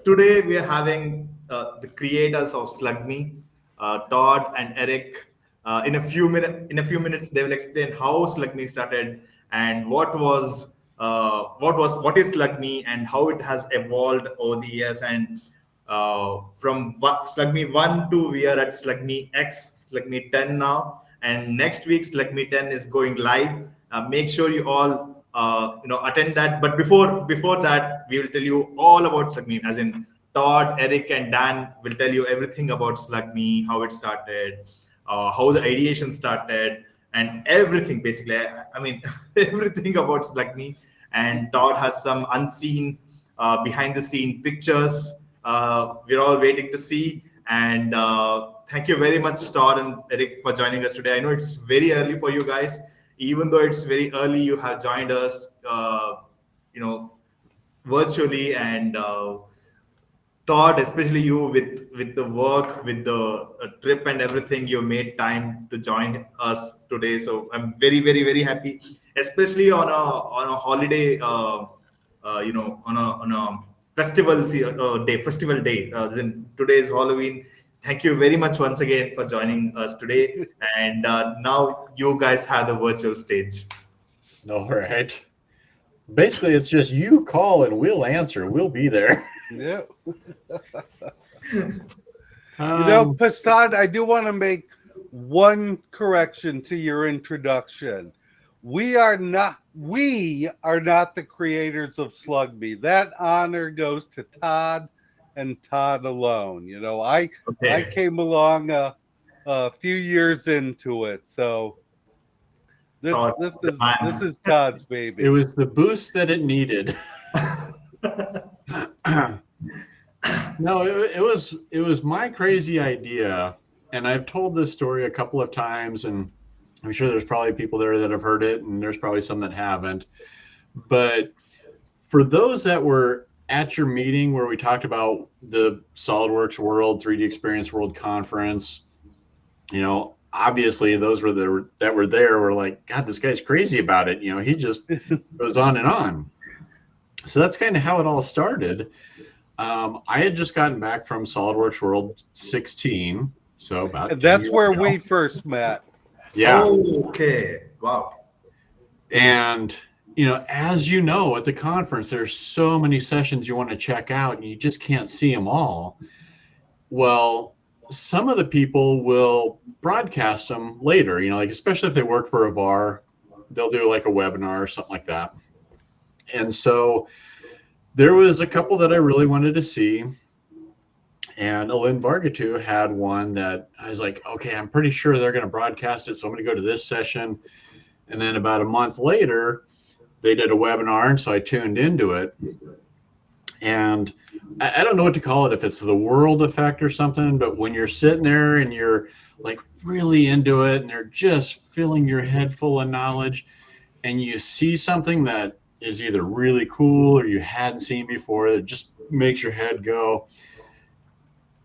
today we are having the creators of SLUGME, Todd and Eric. In a few minutes, they will explain how SLUGME started and what is SLUGME and how it has evolved over the years. And from SLUGME 1 to we are at SLUGME X, SLUGME 10 now, and next week SLUGME 10 is going live. Make sure you all attend that. But before that, we will tell you all about SLUGME, as in Todd, Eric, and Dan will tell you everything about SLUGME, how it started, how the ideation started, and everything basically. I mean, everything about SLUGME. And Todd has some unseen behind the scene pictures we're all waiting to see. And thank you very much, Todd and Eric, for joining us today. I know it's very early for you guys. Even though it's very early, you have joined us, virtually. And Todd, especially you, with the work, with the trip and everything, you made time to join us today. So I'm very, very, very happy, especially on a holiday, on a festival day. Today is Halloween. Thank you very much once again for joining us today. And now you guys have the virtual stage. All right. Basically, it's just you call and we'll answer. We'll be there. Yeah. Passad, I do want to make one correction to your introduction. We are not the creators of SLUGME. That honor goes to Todd and Todd alone. I came along a few years into it, so this is Todd's baby. It was the boost that it needed. No, it was my crazy idea, and I've told this story a couple of times, and I'm sure there's probably people there that have heard it, and there's probably some that haven't. But for those that were at your meeting where we talked about the SolidWorks World 3D Experience World Conference, obviously those that were there were like, God, this guy's crazy about it. He just goes on and on. So that's kind of how it all started. I had just gotten back from SolidWorks World 16, so about that's where we first met. Yeah. Oh, okay. Wow. And as you know, at the conference, there's so many sessions you want to check out, and you just can't see them all. Well, some of the people will broadcast them later. Like especially if they work for a VAR, they'll do like a webinar or something like that. And so there was a couple that I really wanted to see. And Alin Vargatu had one that I was like, okay, I'm pretty sure they're going to broadcast it, so I'm going to go to this session. And then about a month later, they did a webinar, and so I tuned into it. And I don't know what to call it, if it's the world effect or something, but when you're sitting there and you're like really into it, and they're just filling your head full of knowledge, and you see something that is either really cool or you hadn't seen before, that just makes your head go,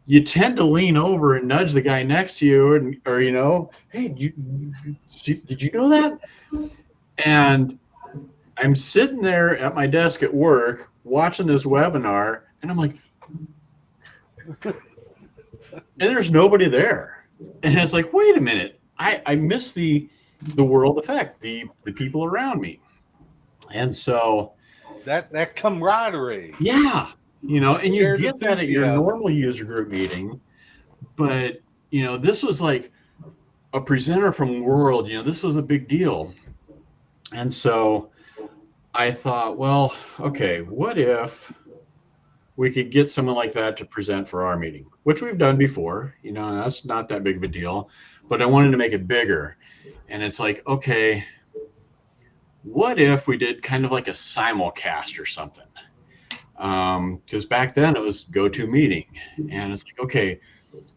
you tend to lean over and nudge the guy next to you, or hey, did you know that? And I'm sitting there at my desk at work watching this webinar, and I'm like, and there's nobody there. And it's like, wait a minute, I missed the world effect, the people around me. And so that camaraderie. Yeah. And you get that at your normal user group meeting, but this was like a presenter from World, this was a big deal. And so I thought, well, okay, what if we could get someone like that to present for our meeting, which we've done before, and that's not that big of a deal, but I wanted to make it bigger. And it's like, okay, what if we did kind of like a simulcast or something? Because back then it was GoToMeeting, and it's like, okay,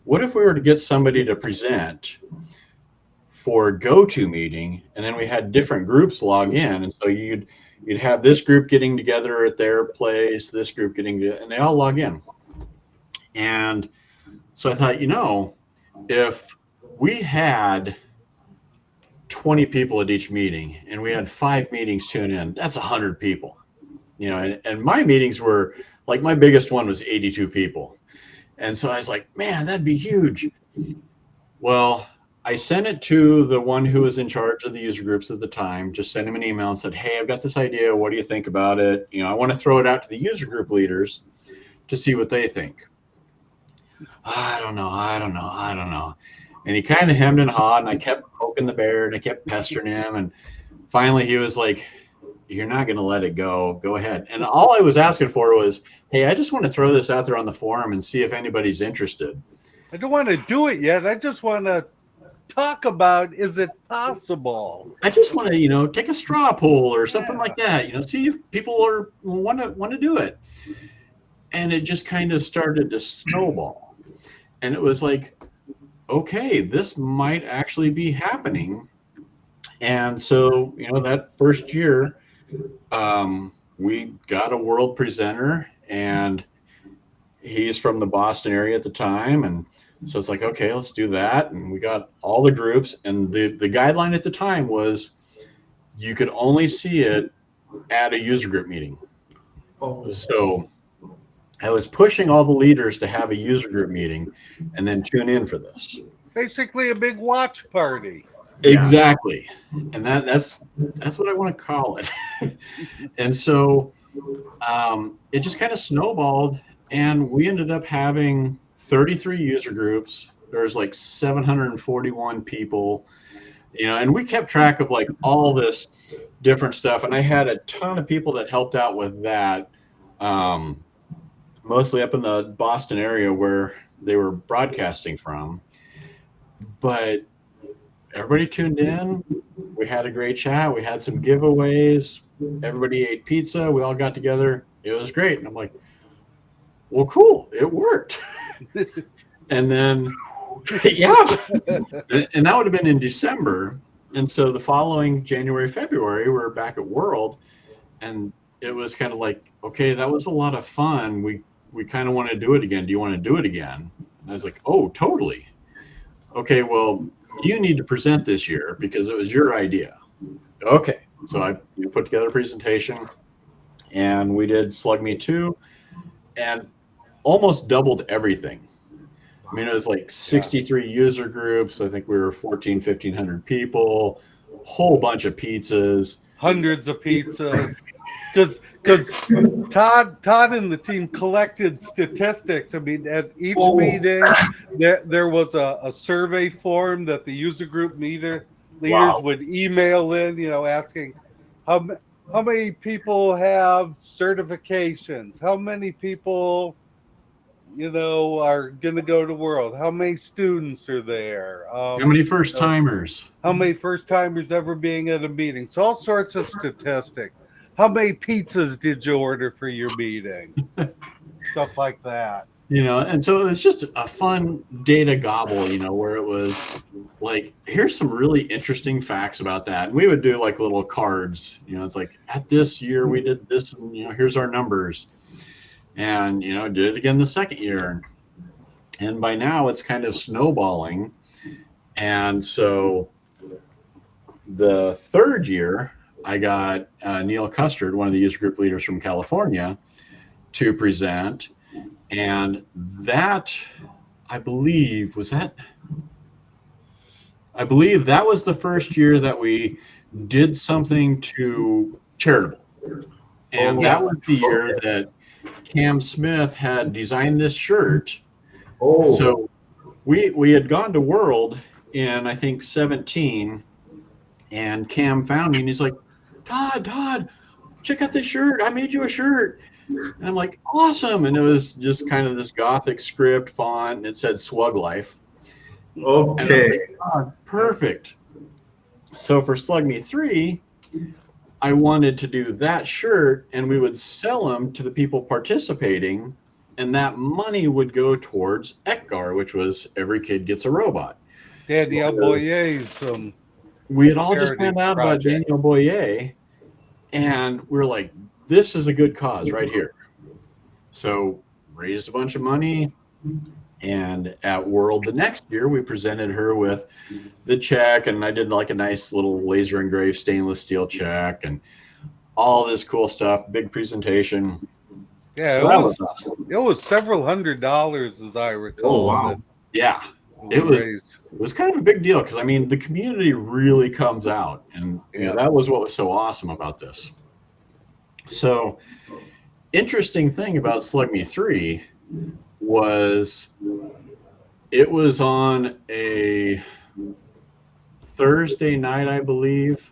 what if we were to get somebody to present for GoToMeeting, and then we had different groups log in, and so you'd have this group getting together at their place, this group getting together, and they all log in. And so I thought, if we had 20 people at each meeting, and we had 5 meetings tune in, that's 100 people. And my meetings were like my biggest one was 82 people. And so I was like, man, that'd be huge. Well, I sent it to the one who was in charge of the user groups at the time, just sent him an email and said, hey, I've got this idea. What do you think about it? You know, I want to throw it out to the user group leaders to see what they think. I don't know. And he kind of hemmed and hawed, and I kept poking the bear and I kept pestering him. And finally he was like, you're not going to let it go. Go ahead. And all I was asking for was, hey, I just want to throw this out there on the forum and see if anybody's interested. I don't want to do it yet. I just want to talk about, is it possible? I just want to, you know, take a straw poll or something like that, you know, see if people want to do it. And it just kind of started to snowball. And it was like, okay, this might actually be happening. And so, you know, that first year, we got a world presenter, and he's from the Boston area at the time. And so it's like, okay, let's do that. And we got all the groups, and the guideline at the time was you could only see it at a user group meeting. Oh. So I was pushing all the leaders to have a user group meeting and then tune in for this. Basically a big watch party. Exactly. And that's what I want to call it. And so it just kind of snowballed, and we ended up having 33 user groups. There's like 741 people, you know, and we kept track of like all this different stuff. And I had a ton of people that helped out with that, mostly up in the Boston area where they were broadcasting from. But everybody tuned in. We had a great chat. We had some giveaways. Everybody ate pizza. We all got together. It was great. And I'm like, well, cool. It worked. And then, yeah. And that would have been in December. And so the following January, February, we're back at World. And it was kind of like, okay, that was a lot of fun. We kind of want to do it again. Do you want to do it again? And I was like, oh, totally. Okay, well, you need to present this year because it was your idea. Okay, so I put together a presentation, and we did SLUGME 2 and almost doubled everything. I mean, it was like 63 user groups. I think we were 1,500 people, whole bunch of pizzas. Hundreds of pizzas. Because Todd and the team collected statistics. I mean, at each meeting, there was a survey form that the user group leaders would email in, you know, asking how many people have certifications, how many people, you know, are going to go to World, how many students are there, how many first timers, how many first timers ever being at a meeting. So all sorts of statistics. How many pizzas did you order for your meeting? Stuff like that. You know, and so it was just a fun data gobble, you know, where it was like, here's some really interesting facts about that. And we would do like little cards, you know, it's like, at this year we did this, and, you know, here's our numbers. And, you know, did it again the second year. And by now it's kind of snowballing. And so the third year, I got Neil Custard, one of the user group leaders from California, to present. And that, I believe that was the first year that we did something to charitable. And that was the year that Cam Smith had designed this shirt. So we had gone to World in, I think, 17, and Cam found me and he's like, Todd, check out this shirt. I made you a shirt. And I'm like, awesome. And it was just kind of this Gothic script font, and it said Swug Life. Okay. Like, oh, perfect. So for SLUGME 3, I wanted to do that shirt, and we would sell them to the people participating, and that money would go towards ECGAR, which was Every Kid Gets a Robot. Danielle Boyer's we had all just found out about Danielle Boyer, and we're like, this is a good cause right here. So raised a bunch of money, and at World the next year, we presented her with the check, and I did like a nice little laser engraved stainless steel check and all this cool stuff, big presentation. Yeah, So that was awesome. it was several $100s, as I recall. Oh, wow. that Yeah, we it was raised. it was kind of a big deal because I mean the community really comes out, and you know Yeah. that was what was so awesome about this. So interesting thing about SlugMe 3 was it was on a Thursday night, I believe.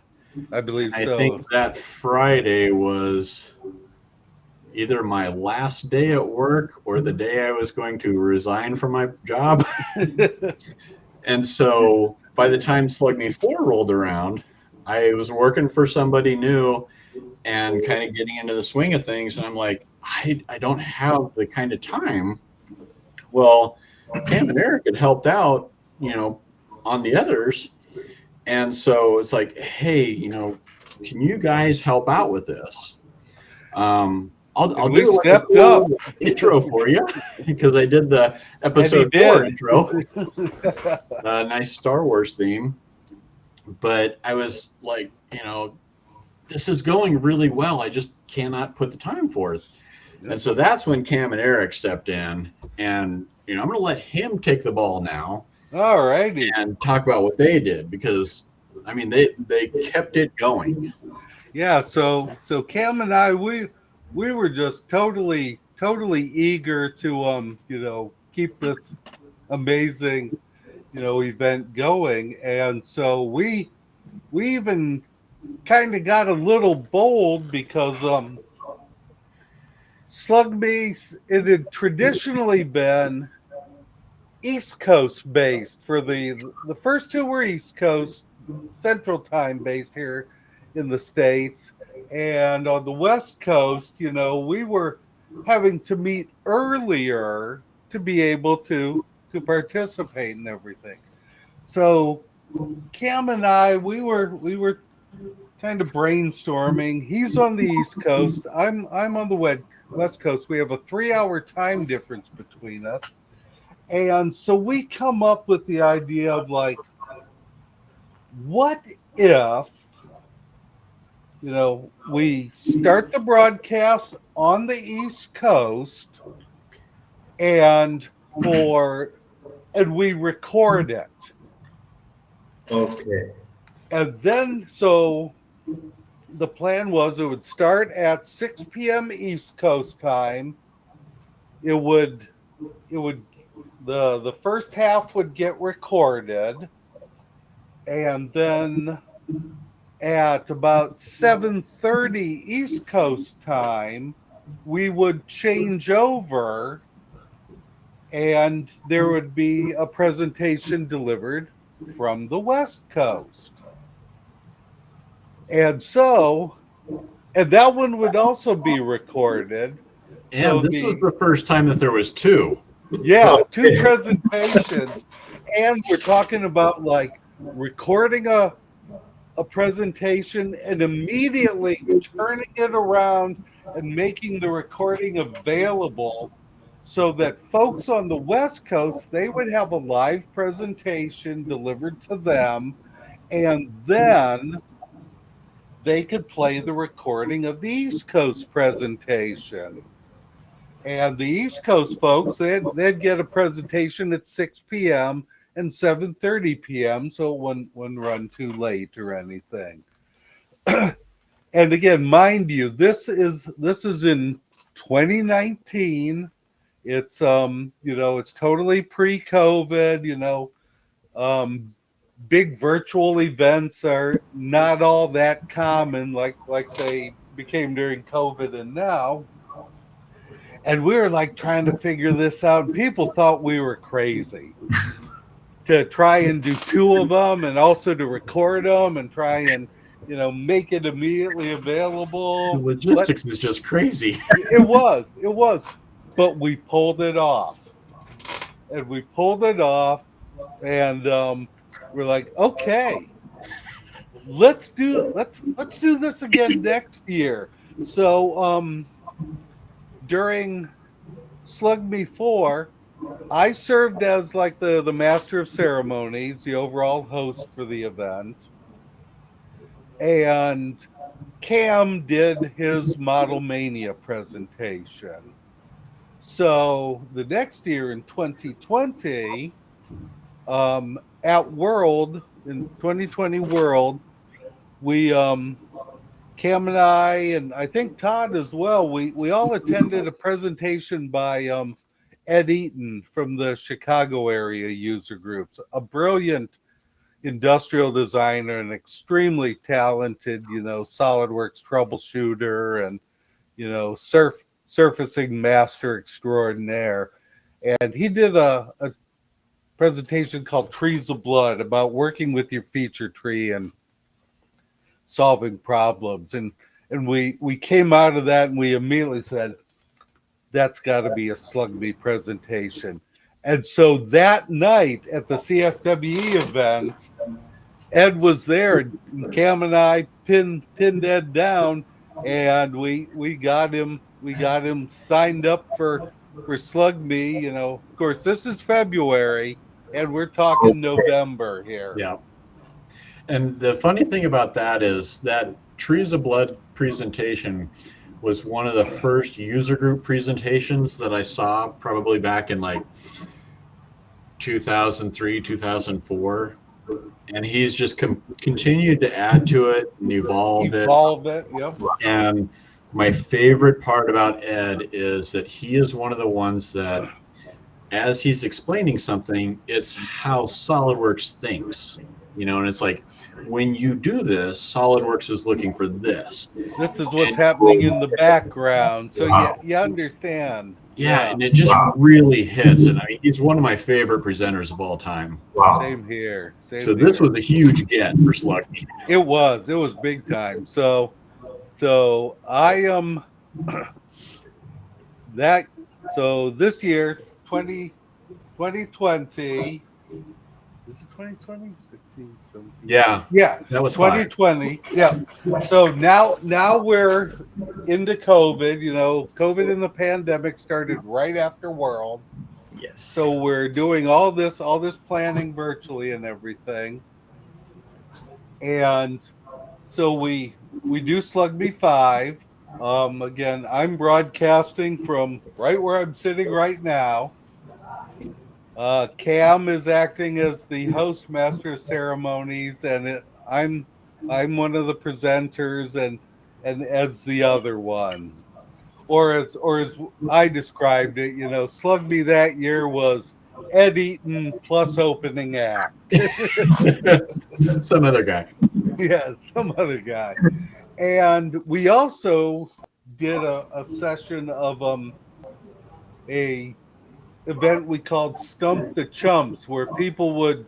I believe I so. think that Friday was either my last day at work or the day I was going to resign from my job. And so by the time SlugMe 4 rolled around, I was working for somebody new and kind of getting into the swing of things. And I'm like, I don't have the kind of time. Well, Cam and Eric had helped out, you know, on the others. And so it's like, hey, you know, can you guys help out with this? I'll we do like a stepped cool up. intro for you because I did the episode And he 4 did. intro. Nice Star Wars theme. But I was like, you know, this is going really well. I just cannot put the time forth. And so that's when Cam and Eric stepped in, and you know, I'm going to let him take the ball now All righty. and talk about what they did because I mean they kept it going. Yeah, so Cam and I we were just totally eager to you know, keep this amazing, you know, event going. And so we even kind of got a little bold because SlugMe, it had traditionally been East Coast based. For the first two were East Coast, Central Time based here in the States. And on the West Coast, you know, we were having to meet earlier to be able to participate in everything. So Cam and I, we were kind of brainstorming. He's on the East Coast. I'm on the West Coast. We have a 3-hour time difference between us. And so we come up with the idea of like, what if, you know, we start the broadcast on the East Coast and we record it. Okay. And then, so the plan was it would start at 6 p.m. East Coast time. It would the first half would get recorded, and then at about 7:30 East Coast time, we would change over, and there would be a presentation delivered from the West Coast. And so, and that one would also be recorded. And So this was the first time that there was two. Yeah, two presentations. And we're talking about like recording a presentation and immediately turning it around and making the recording available so that folks on the West Coast, they would have a live presentation delivered to them, and then they could play the recording of the East Coast presentation. And the East Coast folks, they'd get a presentation at 6 p.m. and 7:30 p.m. so it wouldn't run too late or anything. And again, mind you, this is in 2019. It's you know, it's totally pre-COVID. You know, big virtual events are not all that common like they became during COVID and now. And we were like trying to figure this out. People thought we were crazy to try and do two of them and also to record them and try and, you know, make it immediately available. The logistics is just crazy. It was. But we pulled it off. And we're like, okay, let's do this again next year. So during SlugMe 4, I served as like the master of ceremonies, the overall host for the event. And Cam did his Model Mania presentation. So the next year in 2020, at World, in 2020 World, we Cam and I think Todd as well, we all attended a presentation by Ed Eaton from the Chicago area user groups, a brilliant industrial designer and extremely talented, SolidWorks troubleshooter and, surfacing master extraordinaire. And he did a presentation called Trees of Blood about working with your feature tree and solving problems. And we came out of that and we immediately said, that's got to be a SLUGME presentation. And so that night at the CSWE event, Ed was there, and Cam and I pinned Ed down, and we got him signed up for SLUGME. Of course, this is February, and we're talking November here. Yeah. And the funny thing about that is that Trees of Blood presentation was one of the first user group presentations that I saw, probably back in like 2003, 2004. And he's just continued to add to it and evolve it. Yep. And my favorite part about Ed is that he is one of the ones that, as he's explaining something, it's how SolidWorks thinks. And it's like, when you do this, SolidWorks is looking for this. This is what's happening in the background. So you understand. Yeah, and it just really hits. And I mean, he's one of my favorite presenters of all time. Wow. Same here. This was a huge get for SLUGME. It was big time. So I am so this year, 2020. Is it 2020? 16, 17? Yeah. That was 2020. Yeah. So now we're into COVID. COVID and the pandemic started right after World. Yes. So we're doing all this planning virtually and everything. And so we do SLUGME 5. Again, I'm broadcasting from right where I'm sitting right now. Cam is acting as the host master of ceremonies, and I'm one of the presenters, and Ed's the other one. Or as I described it, SLUGME that year was Ed Eaton plus opening act. Some other guy. Yeah, some other guy. And we also did a session of a event we called Stump the Chumps, where people would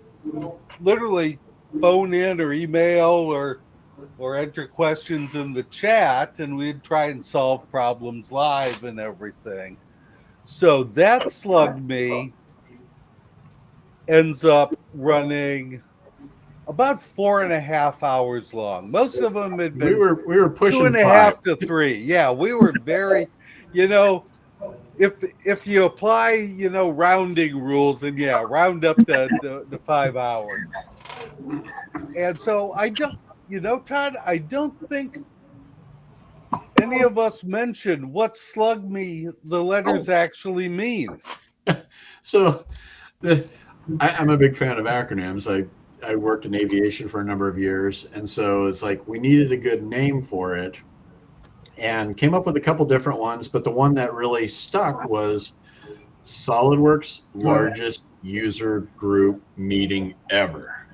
literally phone in or email or enter questions in the chat, and we'd try and solve problems live and everything. So that SLUGME ends up running about 4.5 hours long. Most of them had been we were pushing 2.5 to 3. Yeah, we were very, if you apply, rounding rules, and round up the 5 hours. And so I don't, Todd, I don't think any of us mentioned what SLUGME the letters actually mean. So I'm a big fan of acronyms. I worked in aviation for a number of years, and so it's like we needed a good name for it, and came up with a couple different ones, but the one that really stuck was SolidWorks largest user group meeting ever.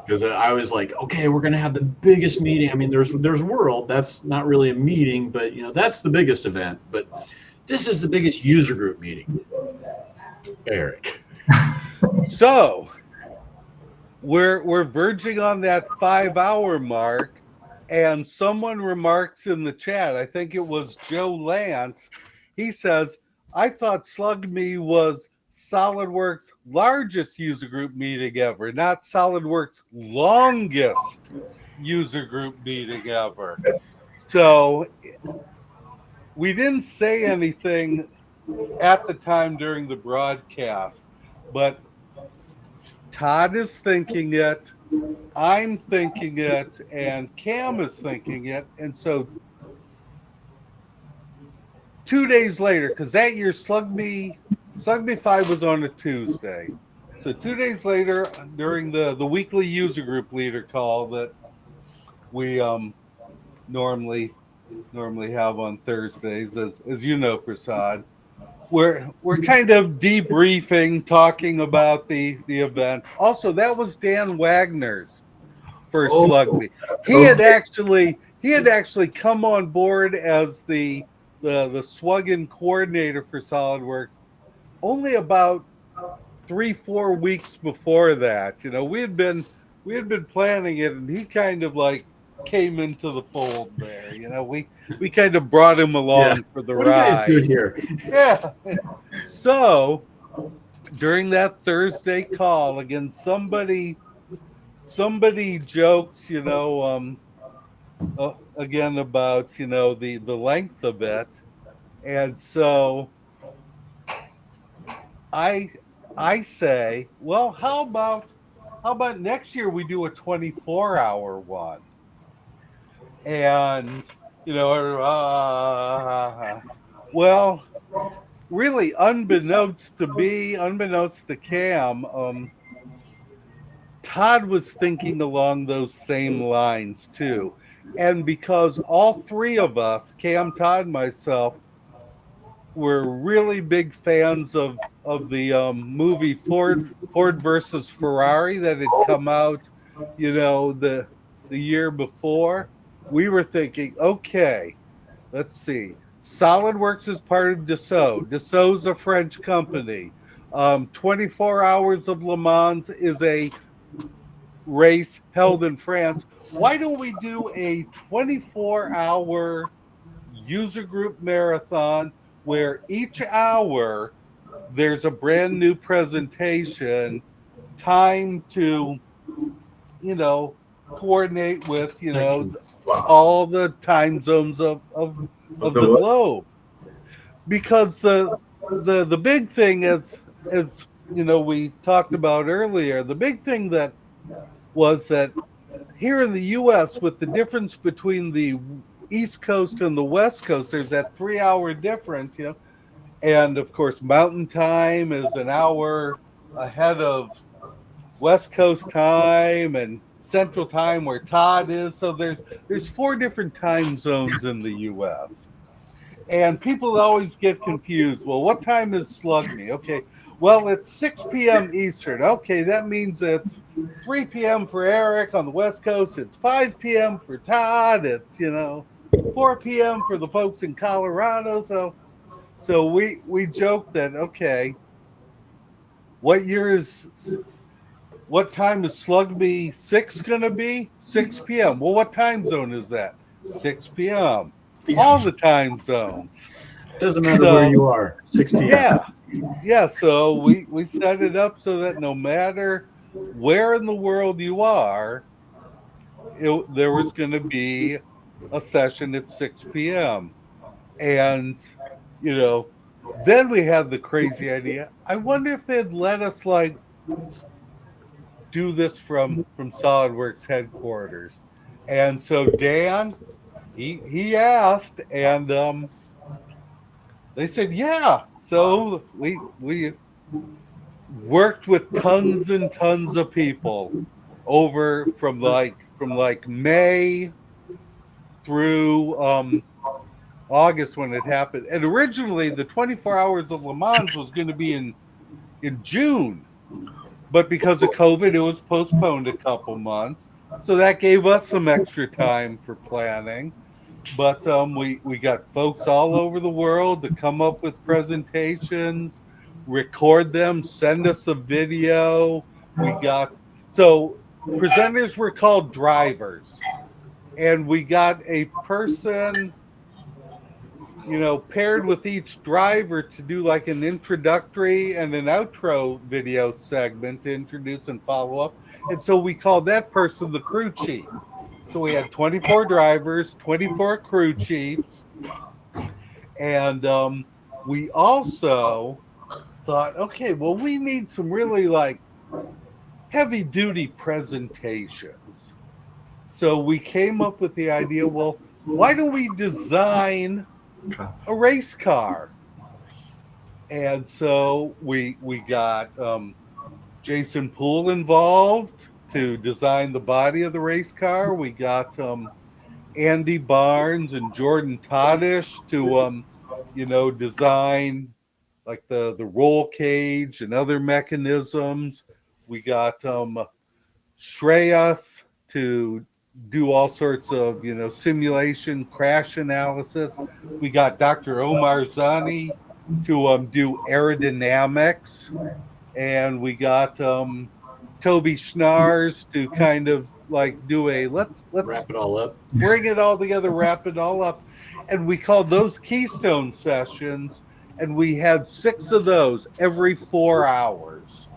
Because I was like, okay, we're going to have the biggest meeting. I mean, there's World, that's not really a meeting, but that's the biggest event. But this is the biggest user group meeting. Eric. So we're verging on that 5-hour mark, and someone remarks in the chat, I think it was Joe Lance, he says, I thought SLUGME was SolidWorks' largest user group meeting ever, not SolidWorks' longest user group meeting ever. So we didn't say anything at the time during the broadcast, but Todd is thinking it, I'm thinking it, and Cam is thinking it. And so 2 days later, because that year SlugMe 5 was on a Tuesday. So 2 days later, during the weekly user group leader call that we normally have on Thursdays, as you know, Prasad, we're kind of debriefing, talking about the event. Also, that was Dan Wagner's first SlugMe. He had actually come on board as the Swugin coordinator for SolidWorks only about 3-4 weeks before that. You know, we had been planning it, and he kind of like came into the fold there. You know, we kind of brought him along for the what ride. What are you guys doing here? Yeah. So during that Thursday call, again, somebody jokes, you know, again about, you know, the length of it, and so I say, well, how about next year we do a 24-hour one? And, you know, well, really unbeknownst to me, unbeknownst to Cam, Todd was thinking along those same lines too. And because all three of us, Cam, Todd, myself, were really big fans of the movie Ford versus Ferrari that had come out, you know, the year before, we were thinking, okay, let's see. SolidWorks is part of Dassault. Dassault's a French company. 24 Hours of Le Mans is a race held in France. Why don't we do a 24-hour user group marathon where each hour there's a brand new presentation, time to, you know, coordinate with, you know, all the time zones of the globe. Because the big thing is, as you know, we talked about earlier, the big thing that was that here in the US, with the difference between the East Coast and the West Coast, there's that 3-hour difference, you know, and of course Mountain Time is an hour ahead of West Coast time, and Central Time where Todd is. So there's 4 different time zones in the US. And people always get confused. Well, what time is SlugMe? Okay, well, it's 6 p.m. Eastern. Okay, that means it's 3 p.m. for Eric on the West Coast. It's 5 p.m. for Todd. It's, you know, 4 p.m. for the folks in Colorado. So we joked that, okay, what time is SlugMe 6 going to be? 6 p.m. Well, what time zone is that? 6 p.m. All the time zones. Doesn't matter where you are. 6 p.m. Yeah. So we set it up so that no matter where in the world you are, there was going to be a session at 6 p.m. And, you know, then we had the crazy idea. I wonder if they'd let us like do this from SolidWorks headquarters. And so Dan, he asked, and they said, yeah. So we worked with tons and tons of people over from May through August when it happened. And originally the 24 Hours of Le Mans was going to be in June, but because of COVID, it was postponed a couple months. So that gave us some extra time for planning. But we got folks all over the world to come up with presentations, record them, send us a video. So presenters were called drivers, and we got a person, you know, paired with each driver to do like an introductory and an outro video segment to introduce and follow up. And so we called that person the crew chief. So we had 24 drivers, 24 crew chiefs, and we also thought, okay, well, we need some really like heavy duty presentations. So we came up with the idea, well, why don't we design a race car? And so we got Jason Poole involved to design the body of the race car. We got Andy Barnes and Jordan Toddish to design like the roll cage and other mechanisms. We got Shreyas to do all sorts of simulation crash analysis. We got Dr. Omar Zani to do aerodynamics, and we got Toby Schnars to kind of like do a let's wrap it all up, bring it all together, wrap it all up. And we called those Keystone sessions, and we had 6 of those every 4 hours.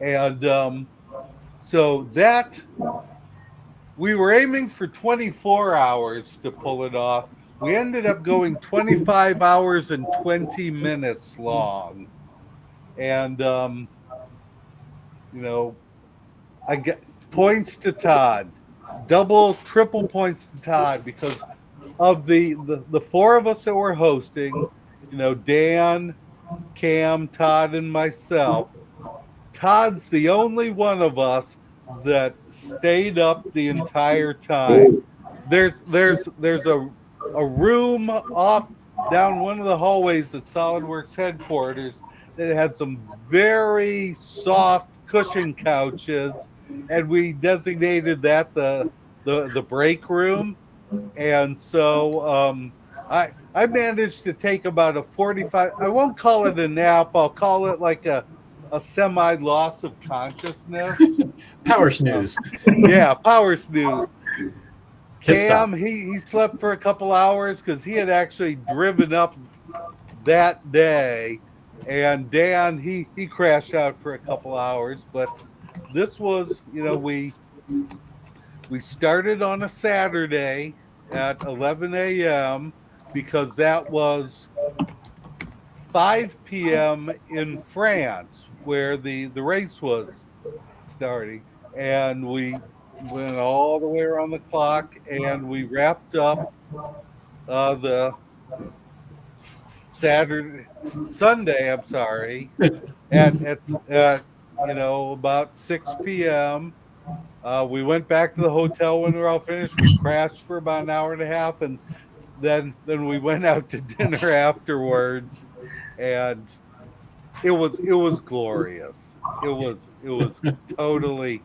And so that we were aiming for 24 hours to pull it off. We ended up going 25 hours and 20 minutes long. And, I get points to Todd, double, triple points to Todd, because of the 4 of us that were hosting, Dan, Cam, Todd, and myself. Todd's the only one of us that stayed up the entire time. There's a room off down one of the hallways at SolidWorks headquarters that had some very soft cushion couches, and we designated that the break room. And so I managed to take about a 45, I won't call it a nap, I'll call it like a semi loss of consciousness. Power snooze. Yeah, power snooze. Cam, he slept for a couple hours because he had actually driven up that day. And Dan, he crashed out for a couple hours. But this was, we started on a Saturday at 11 a.m. because that was 5 p.m. in France, where the race was starting. And we went all the way around the clock, and we wrapped up the Sunday, at about 6 p.m. We went back to the hotel when we were all finished. We crashed for about an hour and a half, and then we went out to dinner afterwards, and it was glorious. It was totally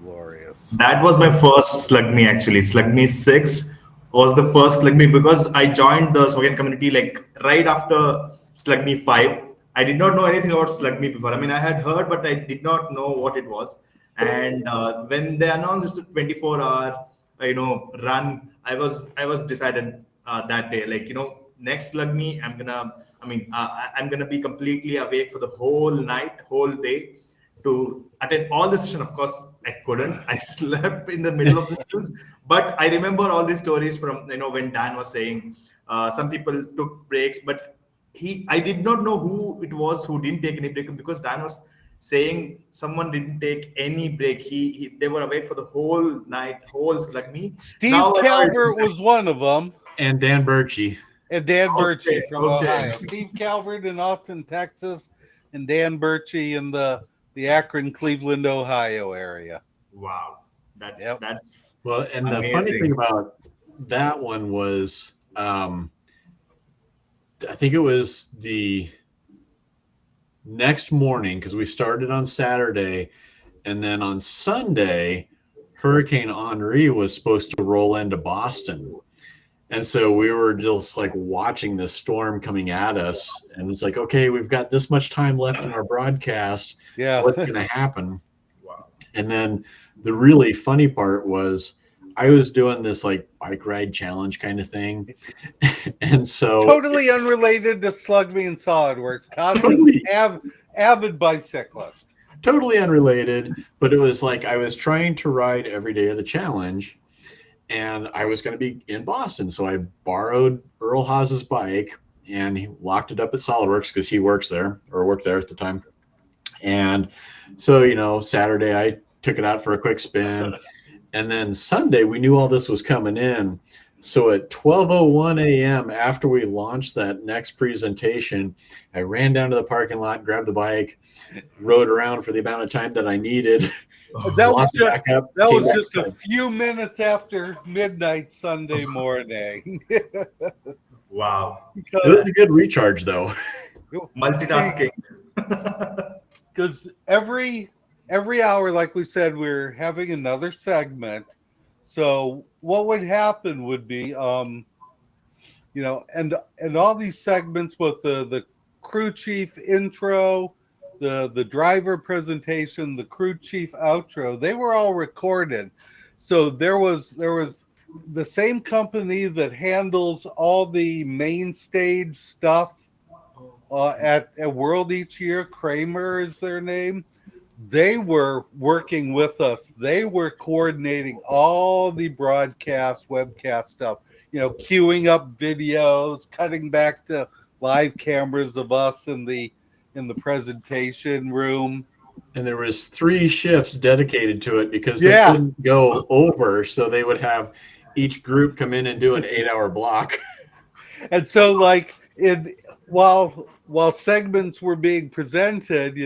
glorious. That was my first SLUGME actually. SLUGME 6 was the first SLUGME because I joined the Slogan community like right after SLUGME 5. I did not know anything about SLUGME before. I mean, I had heard, but I did not know what it was. And when they announced it's a 24-hour, run, I was decided that day, next SLUGME, I'm gonna be completely awake for the whole night, whole day to attend all the session. Of course, I couldn't. I slept in the middle of the sessions. But I remember all these stories from when Dan was saying some people took breaks, but I did not know who it was who didn't take any break, because Dan was saying someone didn't take any break. They were awake for the whole night, whole SLUGME. Steve Calvert was one of them, and Dan Birchie. And Dan Birchie from Ohio. Steve Calvert in Austin, Texas, and Dan Birchie in the Akron, Cleveland, Ohio area. Wow. That's well, and amazing. The funny thing about that one was I think it was the next morning, because we started on Saturday, and then on Sunday Hurricane Henri was supposed to roll into Boston. And so we were just like watching this storm coming at us, and it's like, okay, we've got this much time left in our broadcast. Yeah. What's going to happen? Wow. And then the really funny part was I was doing this like bike ride challenge kind of thing. And so totally unrelated to SLUGME and SolidWorks. Totally avid bicyclist. Totally unrelated, but it was like I was trying to ride every day of the challenge. And I was going to be in Boston, so I borrowed Earl Haas's bike, and he locked it up at SolidWorks because he worked there at the time. And so, Saturday I took it out for a quick spin. And then Sunday, we knew all this was coming in. So at 12:01 a.m., after we launched that next presentation, I ran down to the parking lot, grabbed the bike, rode around for the amount of time that I needed. That was just a few minutes after midnight Sunday morning. Wow. It was a good recharge, though. Multitasking. Because every hour, like we said, we're having another segment. So what would happen would be, and all these segments with the crew chief intro, the driver presentation, the crew chief outro, they were all recorded. So there was the same company that handles all the main stage stuff at World each year. Kramer is their name. They were working with us. They were coordinating all the broadcast, webcast stuff, queuing up videos, cutting back to live cameras of us in the presentation room. And there was 3 shifts dedicated to it because they couldn't go over. So they would have each group come in and do an 8-hour block. And so while segments were being presented,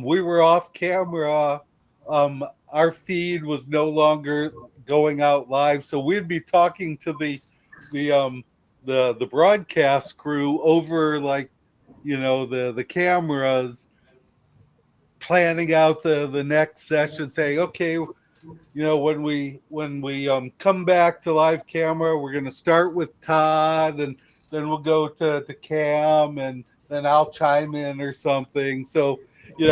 we were off camera. Our feed was no longer going out live, so we'd be talking to the broadcast crew over the cameras, planning out the next session, saying, okay, when we come back to live camera, we're going to start with Todd, and then we'll go to Cam, and then I'll chime in or something. So it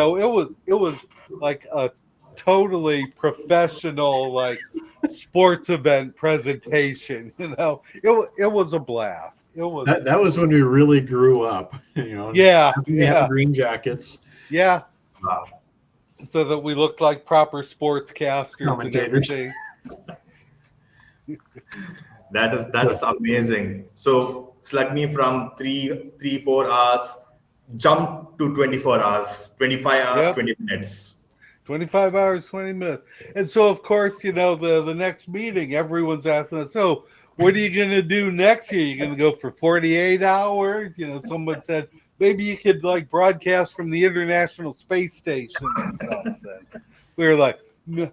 was like a totally professional sports event presentation. It was a blast. It was that was when we really grew up. Have green jackets. Yeah. Wow. So that we looked like proper sportscasters and everything. That's amazing. So SLUGME from 3-4 hours jump to 24 hours, 25 hours, 20 minutes. 25 hours, 20 minutes. And so, of course, the next meeting, everyone's asking us, so what are you going to do next year? You're going to go for 48 hours? Someone said, maybe you could broadcast from the International Space Station or something. We were like, no.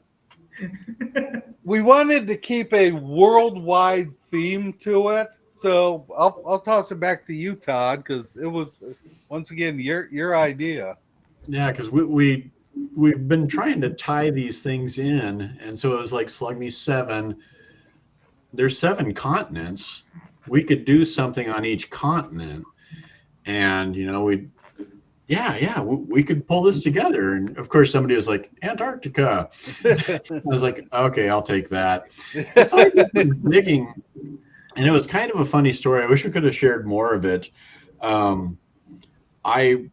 We wanted to keep a worldwide theme to it. So I'll toss it back to you, Todd, because it was, once again, your idea. Yeah, because we've been trying to tie these things in, and so it was like SLUGME 7. There's 7 continents. We could do something on each continent, and we could pull this together. And of course, somebody was like, Antarctica. I was like, okay, I'll take that. So I did some digging, and it was kind of a funny story. I wish we could have shared more of it. I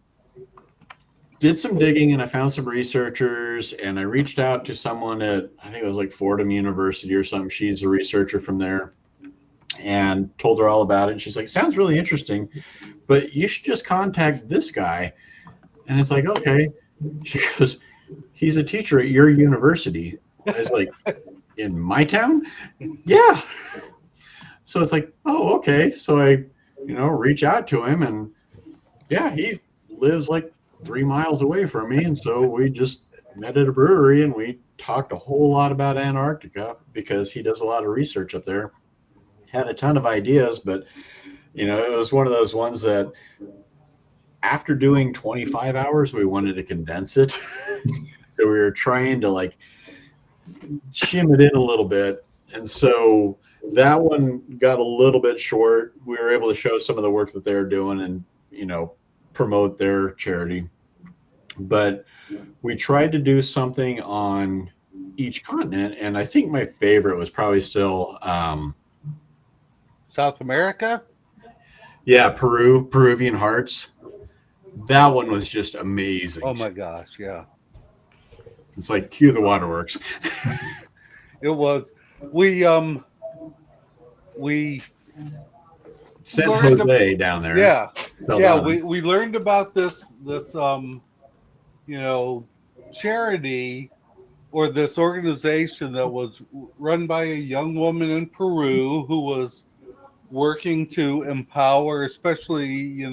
did some digging, and I found some researchers, and I reached out to someone at, I think it was Fordham University or something. She's a researcher from there, and told her all about it. And she's like, sounds really interesting, but you should just contact this guy. And it's like, okay. She goes, he's a teacher at your university. I was like, in my town? Yeah. So it's like, oh, okay. So I, reach out to him, and yeah, he lives 3 miles away from me. And so we just met at a brewery, and we talked a whole lot about Antarctica because he does a lot of research up there. Had a ton of ideas, but it was one of those ones that after doing 25 hours, we wanted to condense it. So we were trying to shim it in a little bit. And so that one got a little bit short. We were able to show some of the work that they're doing and, promote their charity. But we tried to do something on each continent. And I think my favorite was probably still South America? Yeah, Peruvian Hearts. That one was just amazing. Oh my gosh, yeah. It's like cue the waterworks. It was. We sent Jose down there. Yeah. Yeah, we learned about this charity or this organization that was run by a young woman in Peru who was working to empower, especially,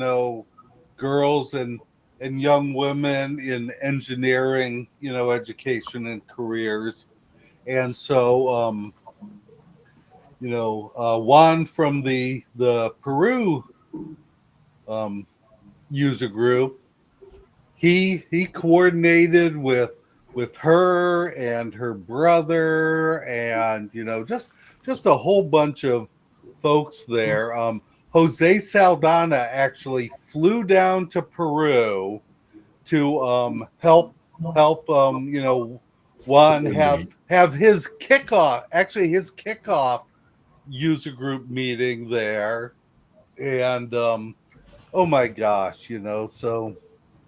girls and young women in engineering, education and careers. And so, Juan from the Peru user group, he coordinated with her and her brother and just a whole bunch of folks there. Jose Saldana actually flew down to Peru to help Juan have his kickoff user group meeting there. And oh my gosh, so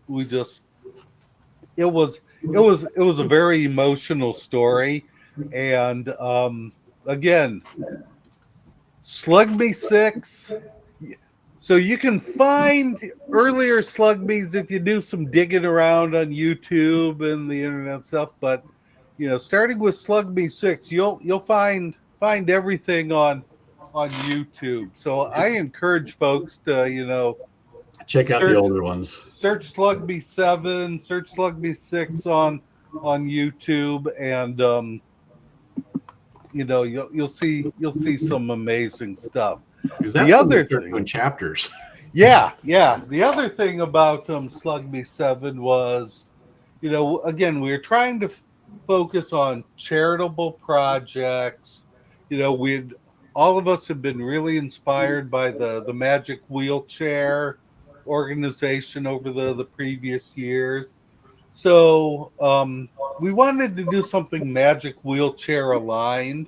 we just it was a very emotional story. And again, SLUGME 6. So you can find earlier SLUGMEs if you do some digging around on YouTube and the internet stuff. But starting with SLUGME 6, you'll find everything on YouTube. So I encourage folks to check out the older ones. Search SLUGME 7, search SLUGME 6 on YouTube, and you'll see some amazing stuff. The other thing, in chapters. Yeah. The other thing about SLUGME 7 was, again, we were trying to focus on charitable projects. All of us have been really inspired by the Magic Wheelchair organization over the previous years. So we wanted to do something Magic Wheelchair aligned.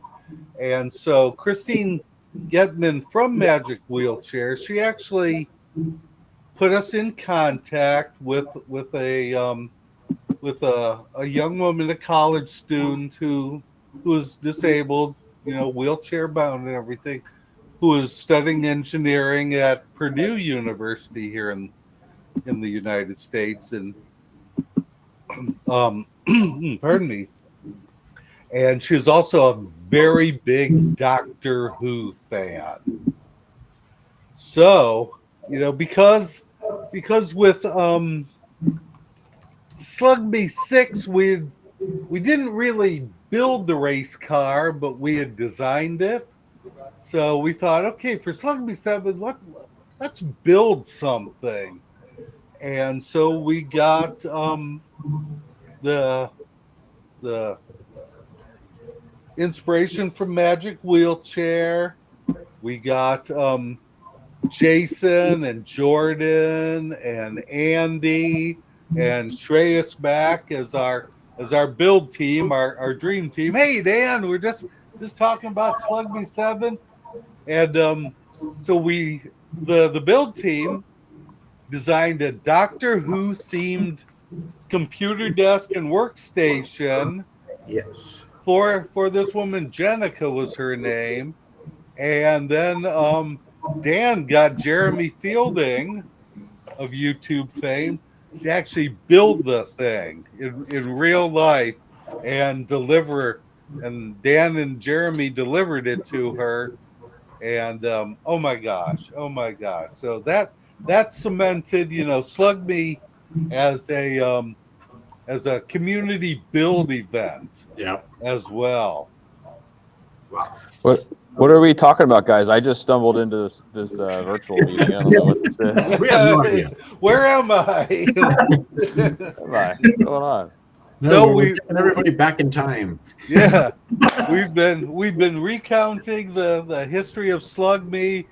And so Christine Getman from Magic Wheelchair, she actually put us in contact with a young woman, a college student who was disabled, wheelchair bound and everything, who is studying engineering at Purdue University here in the United States. And pardon me. And she was also a very big Doctor Who fan. So, because with SLUGME 6, we didn't really build the race car, but we had designed it. So we thought, okay, for SLUGME 7, let's build something. And so we got the inspiration from Magic Wheelchair. We got Jason and Jordan and Andy and Shreyas back as our build team, our dream team. Hey Dan, we're just talking about SLUGME 7. And so the build team designed a Doctor Who themed computer desk and workstation. Yes. For this woman, Jenica was her name. And then Dan got Jeremy Fielding of YouTube fame to actually build the thing in real life and deliver. And Dan and Jeremy delivered it to her. And oh my gosh. So that cemented, SLUGME as a community build event. Yeah. As well. Wow. What are we talking about, guys? I just stumbled into this virtual meeting. I don't know what this is. We have no idea. Where am I? What's going on? No, So we're getting everybody back in time. Yeah, we've been recounting the history of SLUGME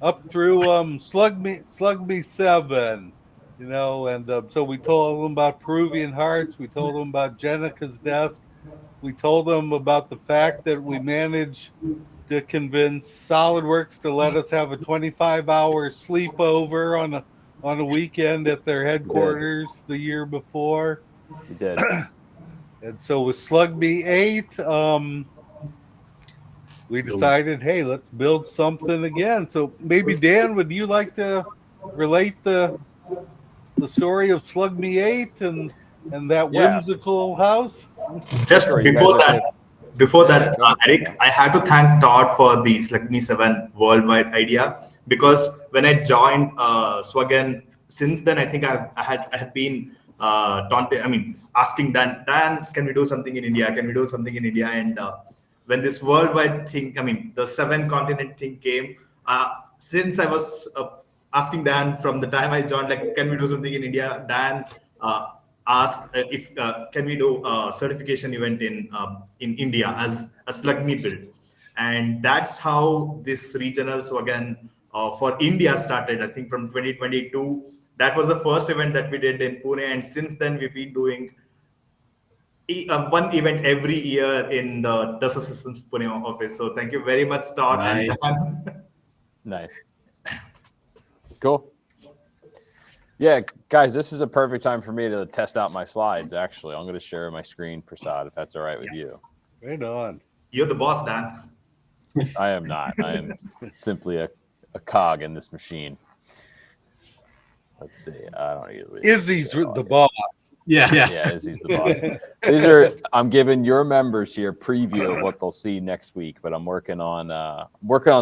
up through SLUGME 7, and so we told them about Peruvian Hearts. We told them about Jenica's desk. We told them about the fact that we managed to convince SolidWorks to let us have a 25-hour sleepover on a weekend at their headquarters the year before. You did. And so with SLUGME 8, we decided, hey, let's build something again. So maybe Dan, would you like to relate the story of SLUGME 8 and And that Yeah. whimsical house. Just Sure, you before guys are that, Eric, I had to thank Todd for the SLUGME 7 worldwide idea, because when I joined Swagen, since then I think I had been taunted. I mean, asking Dan, can we do something in India? Can we do something in India? And when this worldwide thing, I mean, the 7 continent thing came, since I was asking Dan from the time I joined, like, can we do something in India? Dan asked if can we do a certification event in India as a SLUGME build, and that's how this regionals again for India started. I think from 2022, that was the first event that we did in Pune, and since then we've been doing one event every year in the Dassault Systems Pune office. So thank you very much, Todd. Nice. And Dan. Nice. Cool. Yeah, guys, this is a perfect time for me to test out my slides. Actually, I'm going to share my screen, Prasad, if that's all right with you. Right on. You're the boss, Dan. I am not. I am simply a cog in this machine. Let's see. I don't know. Izzy's the boss. Yeah. Yeah, Izzy's the boss. These are. I'm giving your members here a preview of what they'll see next week. But I'm working on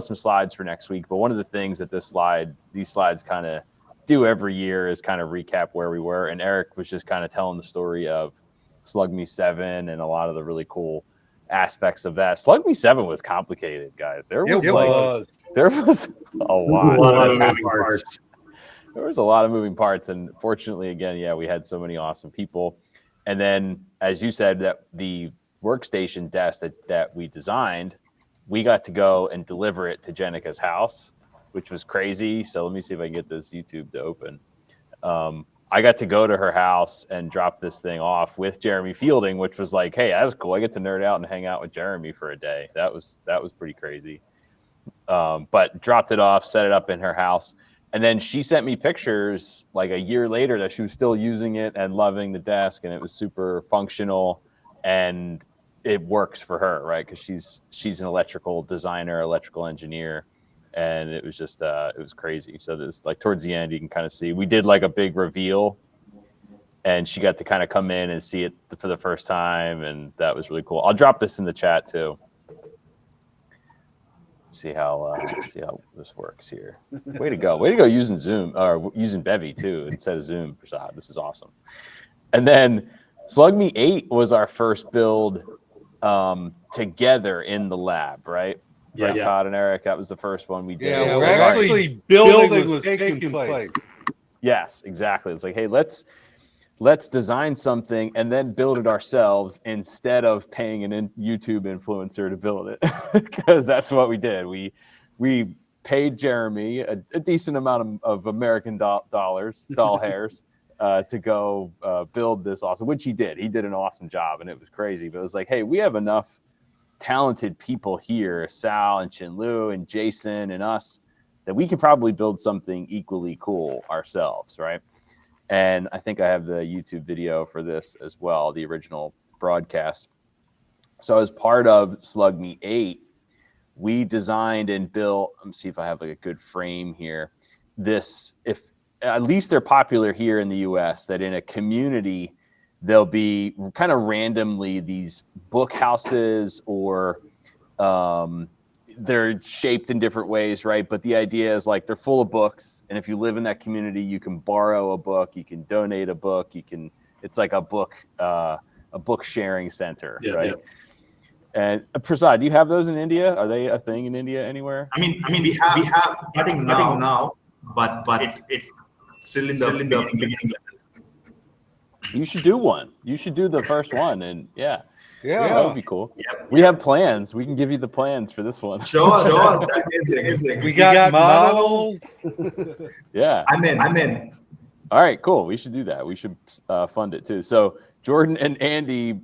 some slides for next week. But one of the things that these slides kind of do every year is kind of recap where we were. And Eric was just kind of telling the story of SLUGME 7 and a lot of the really cool aspects of that. SLUGME 7 was complicated, guys. There was a lot. A lot of moving parts. There was a lot of moving parts, and fortunately, again, yeah, we had so many awesome people. And then, as you said, that the workstation desk that we designed, we got to go and deliver it to Jenica's house, which was crazy. So let me see if I can get this YouTube to open. I got to go to her house and drop this thing off with Jeremy Fielding, which was like, hey, that's cool. I get to nerd out and hang out with Jeremy for a day. That was pretty crazy. But dropped it off, set it up in her house. And then she sent me pictures like a year later that she was still using it and loving the desk, and it was super functional and it works for her, right? Because she's an electrical designer, electrical engineer, and it was just it was crazy. So this, like, towards the end, you can kind of see we did like a big reveal, and she got to kind of come in and see it for the first time, and that was really cool. I'll drop this in the chat too. See how this works here. Way to go using Zoom, or using Bevy too instead of Zoom, Prasad. This is awesome. And then SLUGME 8 was our first build together in the lab, right? Yeah, Right, Todd and Eric, that was the first one we did. Yeah, we're actually building was taking place. Yes, exactly. It's like, hey, let's design something and then build it ourselves instead of paying an YouTube influencer to build it, because that's what we did. We paid Jeremy a decent amount of American doll hairs to go build this awesome, which he did. He did an awesome job, and it was crazy. But it was like, hey, we have enough talented people here, Sal and Chinlu and Jason and us, that we could probably build something equally cool ourselves, right? And I think I have the YouTube video for this as well, the original broadcast. So as part of SLUGME 8, we designed and built, let me see if I have like a good frame here. This, if at least they're popular here in the US, that in a community, there'll be kind of randomly these book houses, or they're shaped in different ways, right? But the idea is like they're full of books, and if you live in that community, you can borrow a book, you can donate a book, it's like a book sharing center, right? And Prasad, do you have those in India? Are they a thing in India anywhere? I mean, we have getting now, but it's still in the beginning. You should do one. You should do the first one, and yeah, that would be cool. Yep. We have plans. We can give you the plans for this one. Sure. That is amazing. We got models. Yeah, I'm in. All right, cool. We should do that. We should fund it too. So Jordan and Andy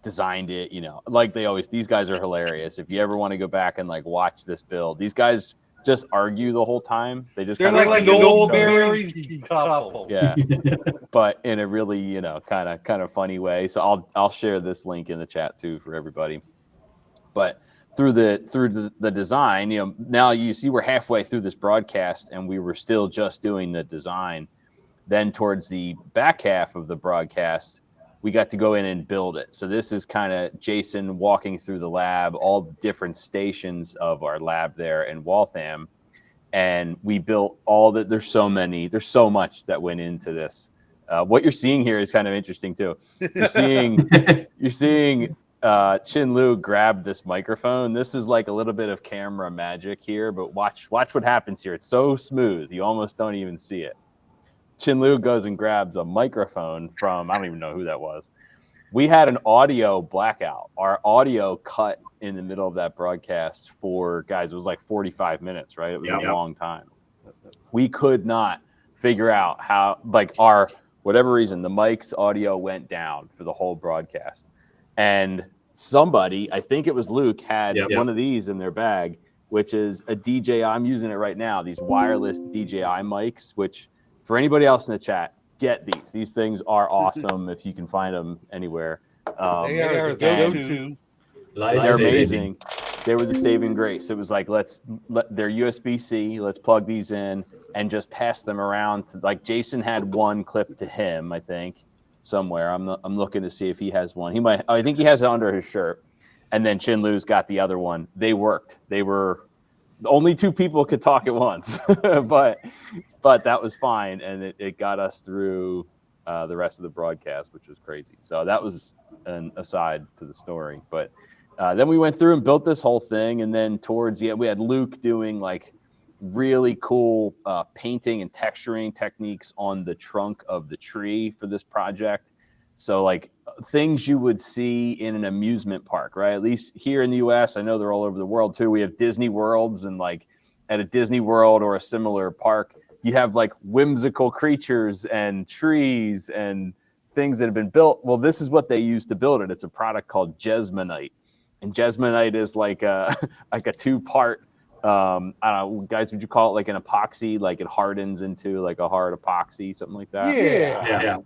designed it. You know, like they always. These guys are hilarious. If you ever want to go back and like watch this build, these guys just argue the whole time. They're like an old married couple. Yeah, but in a really, kind of funny way. So I'll share this link in the chat too for everybody. But through the design, now you see we're halfway through this broadcast and we were still just doing the design. then towards the back half of the broadcast, we got to go in and build it. So this is kind of Jason walking through the lab, all the different stations of our lab there in Waltham. And we built all that. There's so much that went into this. What you're seeing here is kind of interesting too. You're seeing Chin Lu grab this microphone. This is like a little bit of camera magic here, but watch what happens here. It's so smooth. You almost don't even see it. Chin Lu goes and grabs a microphone from, I don't even know who that was. We had an audio blackout. Our audio cut in the middle of that broadcast for, guys, it was like 45 minutes, right? It was a long time. We could not figure out how, like, our, whatever reason, the mic's audio went down for the whole broadcast. And somebody, I think it was Luke, had one of these in their bag, which is a DJI. I'm using it right now, these wireless DJI mics, which for anybody else in the chat, get these. These things are awesome if you can find them anywhere. They are the go-to. They're amazing. They were the saving grace. It was like, they're USB-C. Let's plug these in and just pass them around. Like Jason had one clip to him, I think, somewhere. I'm looking to see if he has one. I think he has it under his shirt. And then Chin Lu's got the other one. They worked. They were only two people could talk at once, but that was fine, and it got us through the rest of the broadcast, which was crazy. So that was an aside to the story. But then we went through and built this whole thing, and then towards the end, we had Luke doing like really cool painting and texturing techniques on the trunk of the tree for this project. So like things you would see in an amusement park, right? At least here in the US, I know they're all over the world too. We have Disney Worlds, and like at a Disney World or a similar park, you have like whimsical creatures and trees and things that have been built. Well, this is what they use to build it. It's a product called Jesmonite. And Jesmonite is like a two-part, I don't know, guys, would you call it like an epoxy? Like it hardens into like a hard epoxy, something like that? Yeah.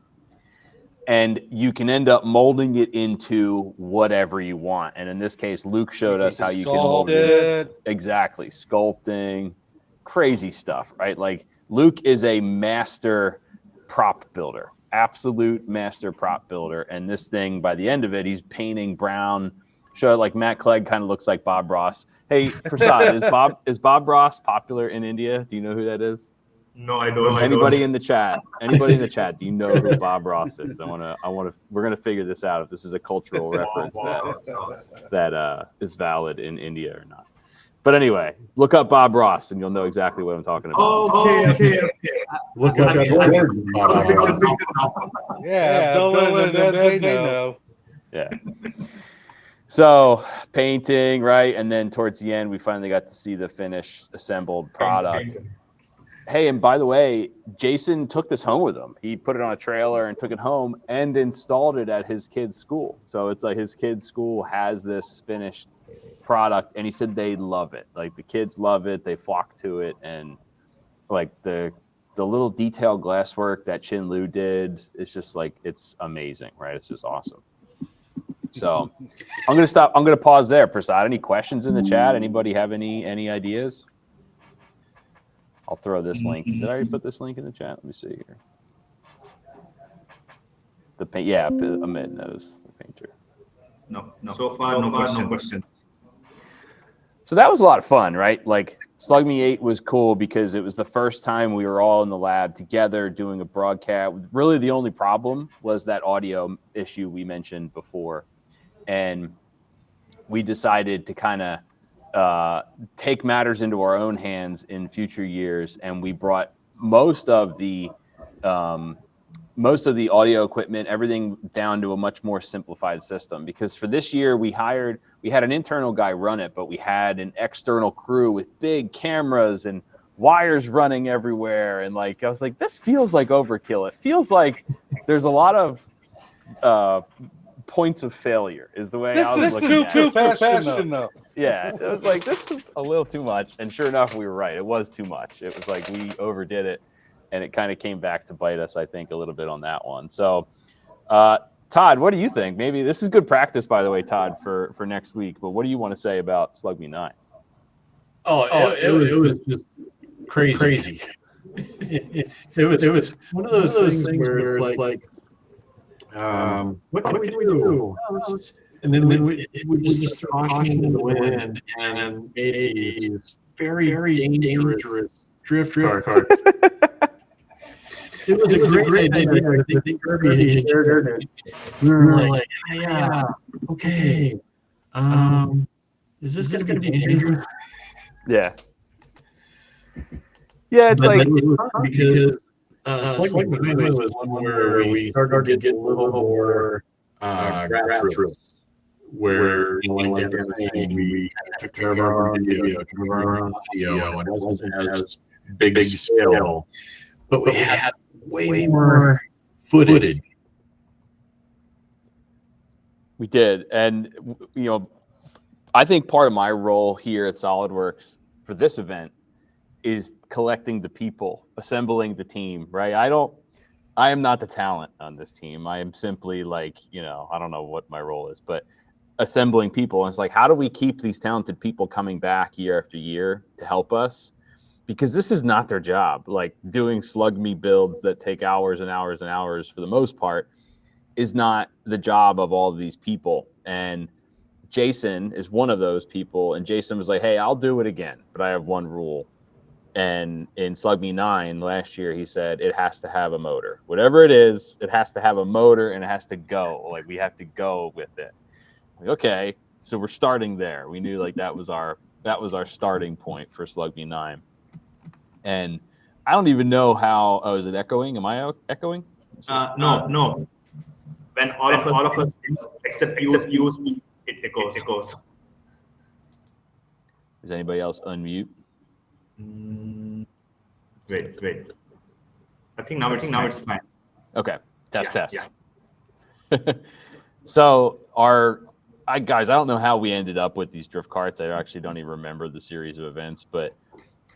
And you can end up molding it into whatever you want. And in this case, Luke showed us how you can mold it. Exactly. Sculpting, crazy stuff, right? Like Luke is a master prop builder, absolute master prop builder. And this thing, by the end of it, he's painting brown. Show like Matt Clegg kind of looks like Bob Ross. Hey, Prasad, is Bob Ross popular in India? Do you know who that is? No, I don't. Anybody in the chat? Anybody in the chat? Do you know who Bob Ross is? We're gonna figure this out if this is a cultural reference that is valid in India or not. But anyway, look up Bob Ross and you'll know exactly what I'm talking about. Okay. Look up Jordan. Yeah, they know. Yeah. So painting, right? And then towards the end, we finally got to see the finished assembled product. Hey, and by the way, Jason took this home with him. He put it on a trailer and took it home and installed it at his kid's school. So it's like his kid's school has this finished product, and he said they love it. Like the kids love it. They flock to it. And like the little detailed glasswork that Chin Lu did, it's just like, it's amazing, right? It's just awesome. So I'm going to stop. I'm going to pause there. Prasad, any questions in the chat? Anybody have any ideas? I'll throw this link. Did I already put this link in the chat? Let me see here. The paint, yeah, Amit knows the painter. No. So far, no questions. So that was a lot of fun, right? Like SLUGME 8 was cool because it was the first time we were all in the lab together doing a broadcast. Really, the only problem was that audio issue we mentioned before, and we decided to kind of take matters into our own hands in future years, and we brought most of the audio equipment, everything down to a much more simplified system. Because for this year, we had an internal guy run it, but we had an external crew with big cameras and wires running everywhere. And like, I was like, this feels like overkill. It feels like there's a lot of points of failure is the way I was looking at it. Too professional. Yeah, it was like, this is a little too much. And sure enough, we were right. It was too much. It was like we overdid it, and it kind of came back to bite us, I think, a little bit on that one. So, Todd, what do you think? Maybe this is good practice, by the way, Todd, for next week. But what do you want to say about SLUGME 9? It was just crazy. it was one of those things where it's like, what can we do? And then we just throw caution in the wind and made these very, very dangerous drift carts. It was a great idea. I think Kirby had shared it. We were like, yeah, okay. Is this going to be dangerous? Yeah. Yeah, it's like because SLUGME was one where we started to get a little more grassroots, where like I was saying, we took care of our own video, took care of our own audio, and it wasn't as big scale, but we had way more footage. we did, and I think part of my role here at SolidWorks for this event is collecting the people, assembling the team, right? I am not the talent on this team. I am simply like, I don't know what my role is, but assembling people. And it's like, how do we keep these talented people coming back year after year to help us? Because this is not their job. Like doing SLUGME builds that take hours and hours and hours for the most part is not the job of all of these people. And Jason is one of those people. And Jason was like, hey, I'll do it again, but I have one rule. And in SLUGME 9 last year, he said it has to have a motor. Whatever it is, it has to have a motor and it has to go. Like we have to go with it. Like, okay, so we're starting there. We knew like that was our starting point for SLUGME 9. And I don't even know how. Oh, is it echoing? Am I echoing? No. When all of us except you speak, it echoes. Is anybody else unmute? Wait. I think now it's fine. Okay, test. Yeah. So guys, I don't know how we ended up with these drift carts. I actually don't even remember the series of events, but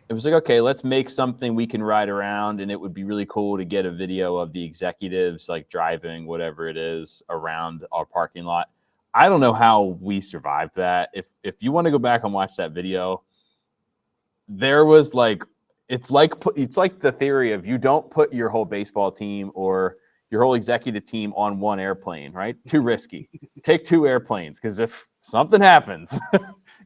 it was like, okay, let's make something we can ride around, and it would be really cool to get a video of the executives like driving whatever it is around our parking lot. I don't know how we survived that. If you want to go back and watch that video, there was like it's like the theory of you don't put your whole baseball team or your whole executive team on one airplane, right? Too risky. Take two airplanes because if something happens,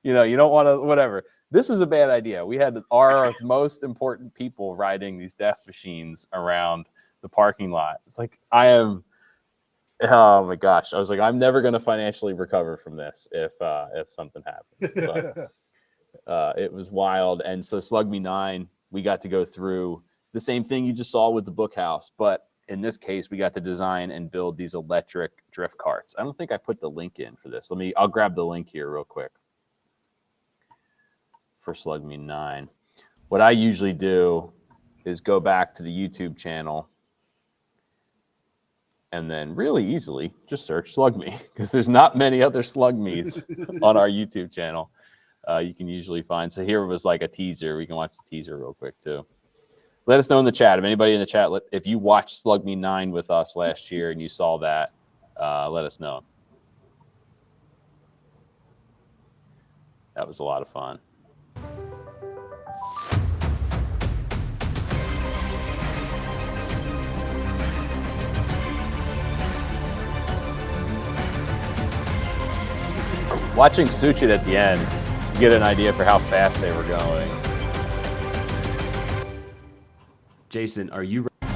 you don't want to whatever. This was a bad idea. We had our most important people riding these death machines around the parking lot. It's like oh my gosh. I was like, I'm never going to financially recover from this if something happens. But it was wild. And so SLUGME 9, we got to go through the same thing you just saw with the book house, but in this case, we got to design and build these electric drift carts. I don't think I put the link in for this. I'll grab the link here real quick for SLUGME 9. What I usually do is go back to the YouTube channel and then really easily just search SLUGME because there's not many other SLUGMEs on our YouTube channel. You can usually find. So here was like a teaser. We can watch the teaser real quick too. Let us know in the chat. If anybody in the chat, if you watched SLUGME 9 with us last year and you saw that, let us know. That was a lot of fun. Watching Suchit at the end, you get an idea for how fast they were going. Jason, are you ready?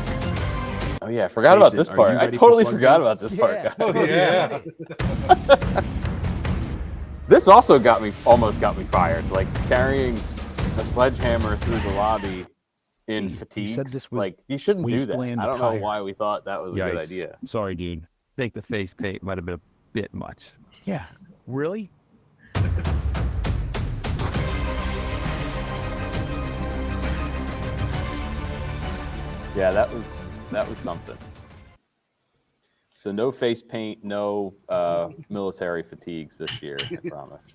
Oh yeah, I forgot about this part. I totally forgot about this part, guys. Oh, yeah. This also almost got me fired. Like carrying a sledgehammer through the lobby in fatigues. You said this was like you shouldn't do that. wasteland I don't know attire. why we thought that was a good idea. Sorry, dude. I think the face paint might have been a bit much. Yeah. Really? Yeah, that was something. So no face paint, no military fatigues this year, I promise.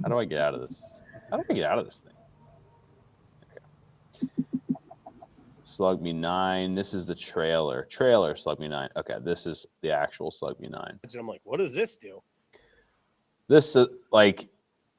How do I get out of this? How do I get out of this thing? Okay. SLUGME 9. This is the trailer. SLUGME 9. Okay, this is the actual SLUGME 9. I'm like, what does this do? This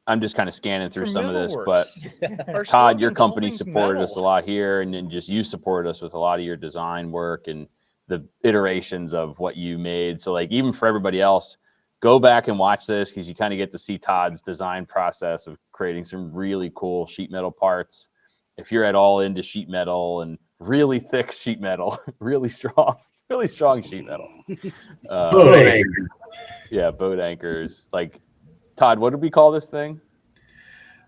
I'm just kind of scanning through For some of this, metalworks. but Our Todd, your slogan's all company things supported us a metal. lot here, and then just you supported us with a lot of your design work and the iterations of what you made. So like even for everybody else, go back and watch this because you kind of get to see Todd's design process of creating some really cool sheet metal parts. If you're at all into sheet metal and really thick sheet metal, really strong sheet metal. Boat anchor. Yeah, boat anchors. Like, Todd, what did we call this thing?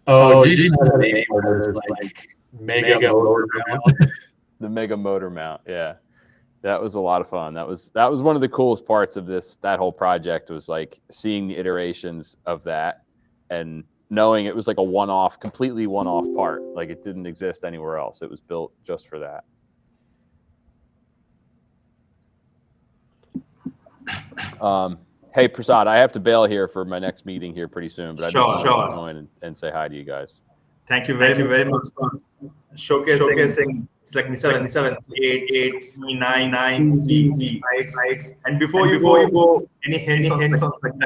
Oh, Jason had a name for this, like mega motor mount. The mega motor mount. Yeah, that was a lot of fun. That was one of the coolest parts of that whole project was like seeing the iterations of that and knowing it was like a completely one-off part. Like it didn't exist anywhere else. It was built just for that. Hey, Prasad, I have to bail here for my next meeting here pretty soon, but I just want to join and say hi to you guys. Thank you very much for showcasing SLUGME 7, 8, 9, 9, G, sites. And before you go, any hints on SLUGME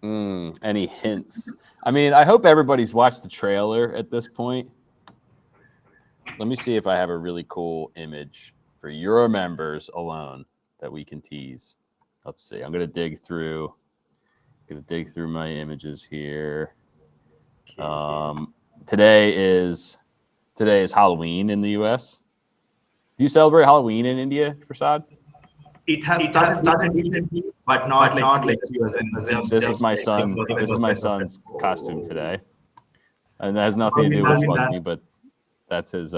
10? Any hints? I mean, I hope everybody's watched the trailer at this point. Let me see if I have a really cool image for your members alone that we can tease. Let's see. I'm gonna dig through my images here. Today is Halloween in the U.S. Do you celebrate Halloween in India, Prasad? It has started recently, but not like US. This is my son. This is my son's costume today, and that has nothing to do with SLUGME, but that's his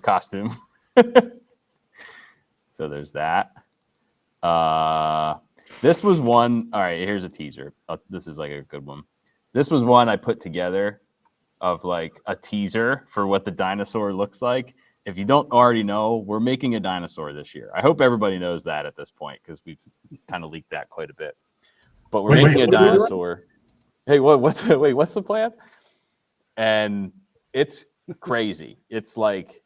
costume. So there's that. This was one. All right, here's a teaser. This is like a good one. This was one I put together of like a teaser for what the dinosaur looks like. If you don't already know, we're making a dinosaur this year. I hope everybody knows that at this point because we've kind of leaked that quite a bit. But we're making a dinosaur. Hey, what's the plan? And it's crazy. It's like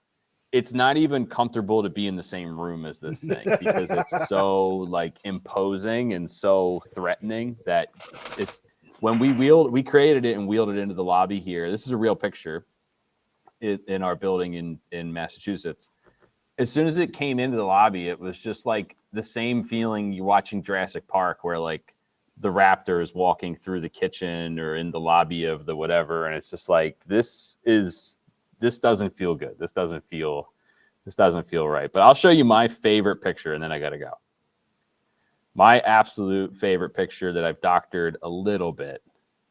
it's not even comfortable to be in the same room as this thing because it's so like imposing and so threatening that when we created it and wheeled it into the lobby here. This is a real picture in our building in Massachusetts. As soon as it came into the lobby, it was just like the same feeling you watching Jurassic Park where like the raptor is walking through the kitchen or in the lobby of the whatever. And it's just like, this doesn't feel good. This doesn't feel right. But I'll show you my favorite picture and then I got to go. My absolute favorite picture that I've doctored a little bit,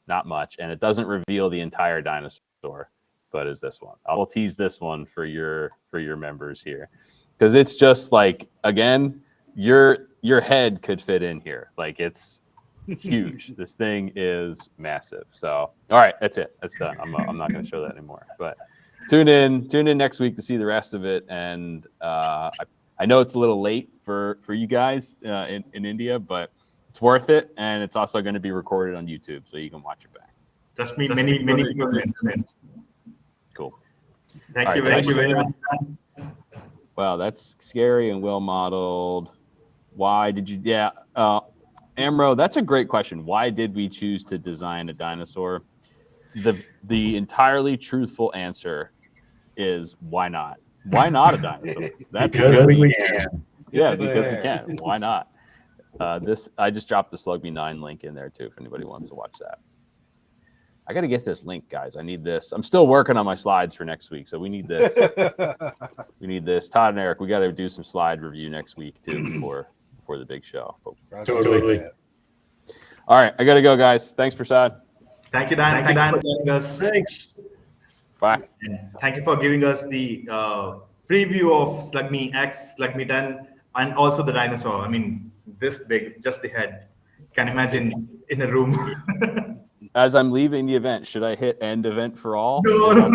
not much, and it doesn't reveal the entire dinosaur, but is this one. I will tease this one for your members here. Because it's just like, again, your head could fit in here. Like it's huge. This thing is massive. So, all right, that's it. That's done. I'm not going to show that anymore. But tune in next week to see the rest of it. And I know it's a little late for you guys in India, but it's worth it. And it's also going to be recorded on YouTube, so you can watch it back. Trust me, many people. Cool. Thank you very much. Wow, that's scary and well modeled. Why did you? Yeah, Amro, that's a great question. Why did we choose to design a dinosaur? The entirely truthful answer is why not? Why not a dinosaur? That's because we can. Yeah, because we can. Why not? I just dropped the SLUGME 9 link in there too if anybody wants to watch that. I got to get this link, guys. I need this. I'm still working on my slides for next week, so we need this. We need this. Todd and Eric, we got to do some slide review next week too before the big show. Totally. All right, I got to go, guys. Thanks, Prasad. Thank you, Dan. Thank you for joining us. Thanks. Bye. And thank you for giving us the preview of SLUGME X, SLUGME 10, and also the dinosaur. I mean, this big, just the head. Can imagine in a room. As I'm leaving the event, should I hit end event for all? No.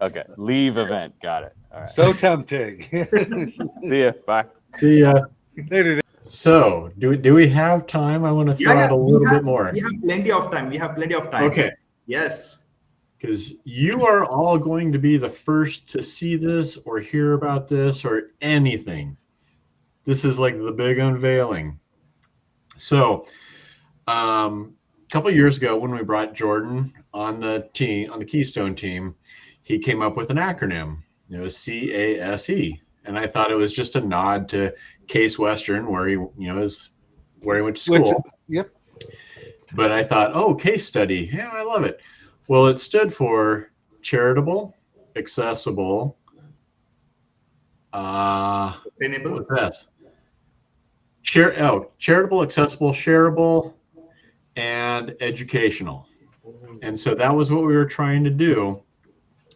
Okay. Leave event. Got it. All right. So tempting. See ya. Bye. See ya. Later. So, do we have time? I want to throw out a little bit more. We have plenty of time. Okay. Yes. Because you are all going to be the first to see this or hear about this or anything. This is like the big unveiling. So, A couple of years ago, when we brought Jordan on the team, on the Keystone team, he came up with an acronym. It was CASE, and I thought it was just a nod to Case Western, where he, is where he went to school. Yep. But I thought, oh, case study. Yeah, I love it. Well, it stood for charitable, accessible, Sustainable. what's that? Charitable, accessible, shareable, and educational. And so that was what we were trying to do.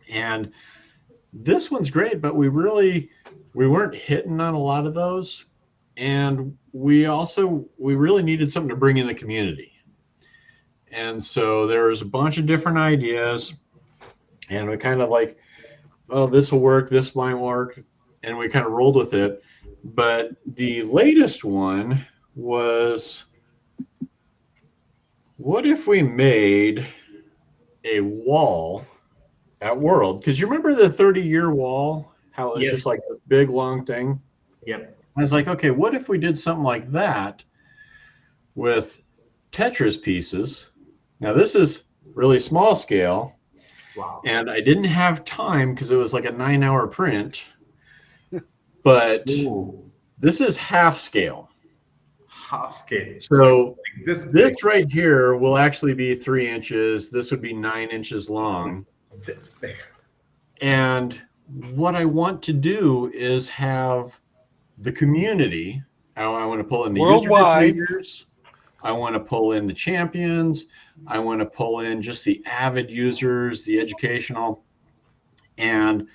And this one's great, but we weren't hitting on a lot of those. And we really needed something to bring in the community. And so there was a bunch of different ideas, and we kind of like, oh, this will work, this might work, and we kind of rolled with it. But the latest one was, what if we made a wall at World? Because you remember the 30-year wall, how it was just like a big long thing? Yep. I was like, okay, what if we did something like that with Tetris pieces? Now, this is really small scale. Wow. And I didn't have time because it was like a 9-hour print. But this is half scale. Half scale. So like this right here will actually be 3 inches. This would be 9 inches long. This big. And what I want to do is have the community. I want to pull in the worldwide users. I want to pull in the champions. I want to pull in just the avid users, the educational. And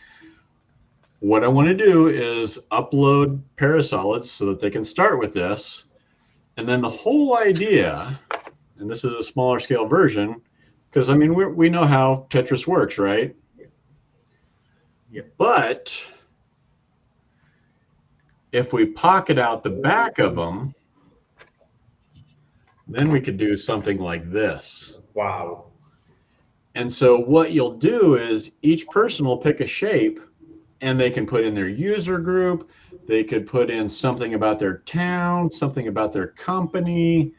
what I want to do is upload Parasolids so that they can start with this. And then the whole idea, and this is a smaller scale version, because I mean, we know how Tetris works, right? Yeah. But if we pocket out the back of them, then we could do something like this. Wow. And so what you'll do is each person will pick a shape, and they can put in their user group. They could put in something about their town, something about their company,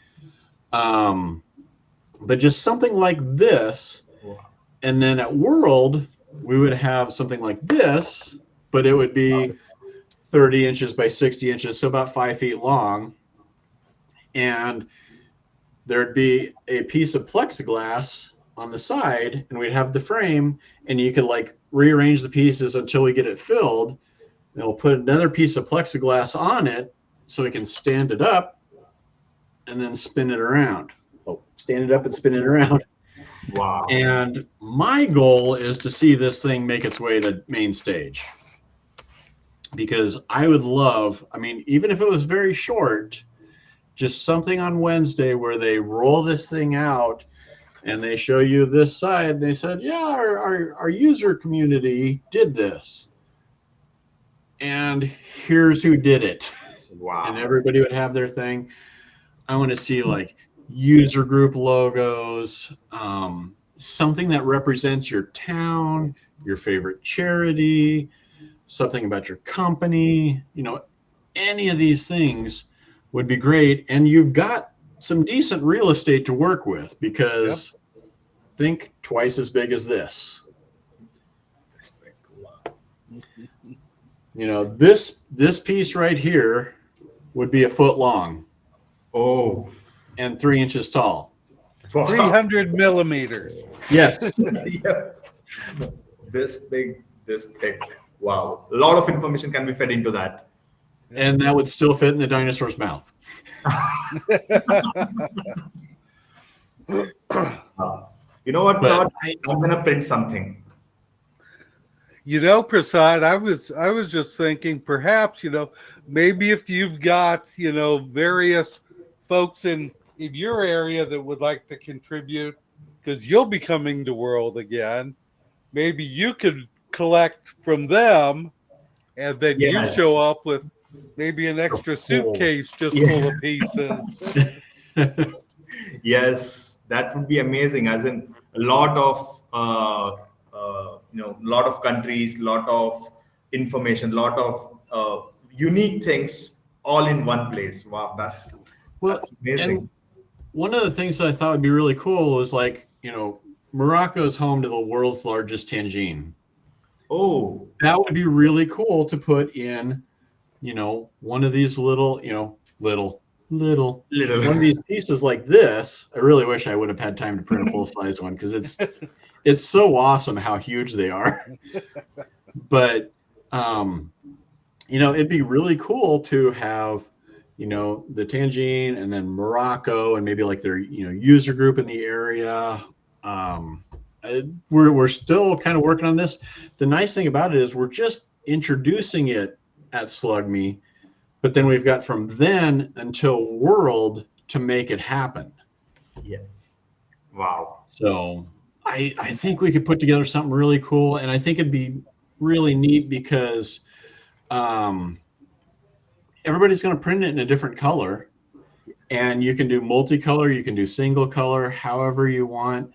but just something like this. Wow. And then at World, we would have something like this, but it would be 30 inches by 60 inches, so about 5 feet long. And there'd be a piece of plexiglass on the side, and we'd have the frame, and you could like rearrange the pieces until we get it filled. And we'll put another piece of plexiglass on it so we can stand it up and then spin it around. Oh, stand it up and spin it around. Wow. And my goal is to see this thing make its way to main stage. Because I would love, I mean, even if it was very short, just something on Wednesday where they roll this thing out and they show you this side. They said, yeah, our user community did this. And here's who did it. Wow. And everybody would have their thing. I want to see like user group logos, something that represents your town, your favorite charity, something about your company, any of these things would be great. And you've got some decent real estate to work with, because think twice as big as this. This piece right here would be 1 foot long. Oh. And 3 inches tall. 300 millimeters. Yes. Yeah. This big, this thick. Wow. A lot of information can be fed into that. And that would still fit in the dinosaur's mouth. You know what, But Todd? I'm gonna print something. Prasad, I was just thinking perhaps, maybe if you've got, various folks in your area that would like to contribute, because you'll be coming to World again, maybe you could collect from them, and then you show up with maybe an extra suitcase just full of pieces. Yes, that would be amazing. As in a lot of lot of countries, lot of information, lot of unique things all in one place. Wow, that's amazing. one of the things that I thought would be really cool is like, Morocco is home to the world's largest tangine. Oh, That would be really cool to put in, one of these little, little, one of these pieces like this. I really wish I would have had time to print a full size one because it's so awesome how huge they are. But, it'd be really cool to have, the tangine and then Morocco and maybe like their, user group in the area. We're still kind of working on this. The nice thing about it is we're just introducing it at SLUGME, but then we've got from then until World to make it happen. yeah. Wow. So I think we could put together something really cool, and I think it'd be really neat because everybody's going to print it in a different color, and you can do multicolor, you can do single color, however you want.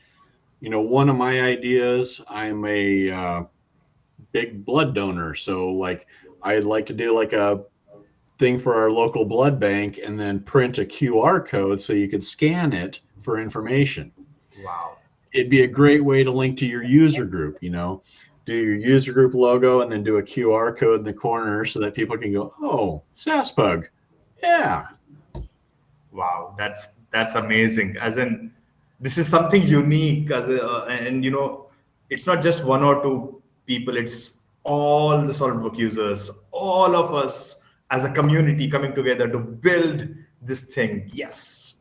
One of my ideas, I'm a big blood donor, so like I'd like to do like a thing for our local blood bank and then print a QR code so you could scan it for information. Wow. It'd be a great way to link to your user group, do your user group logo and then do a QR code in the corner so that people can go, oh, SassPug. Yeah. Wow. That's amazing. As in, this is something unique and it's not just one or two people, it's all the SolidWorks users, all of us as a community coming together to build this thing. Yes.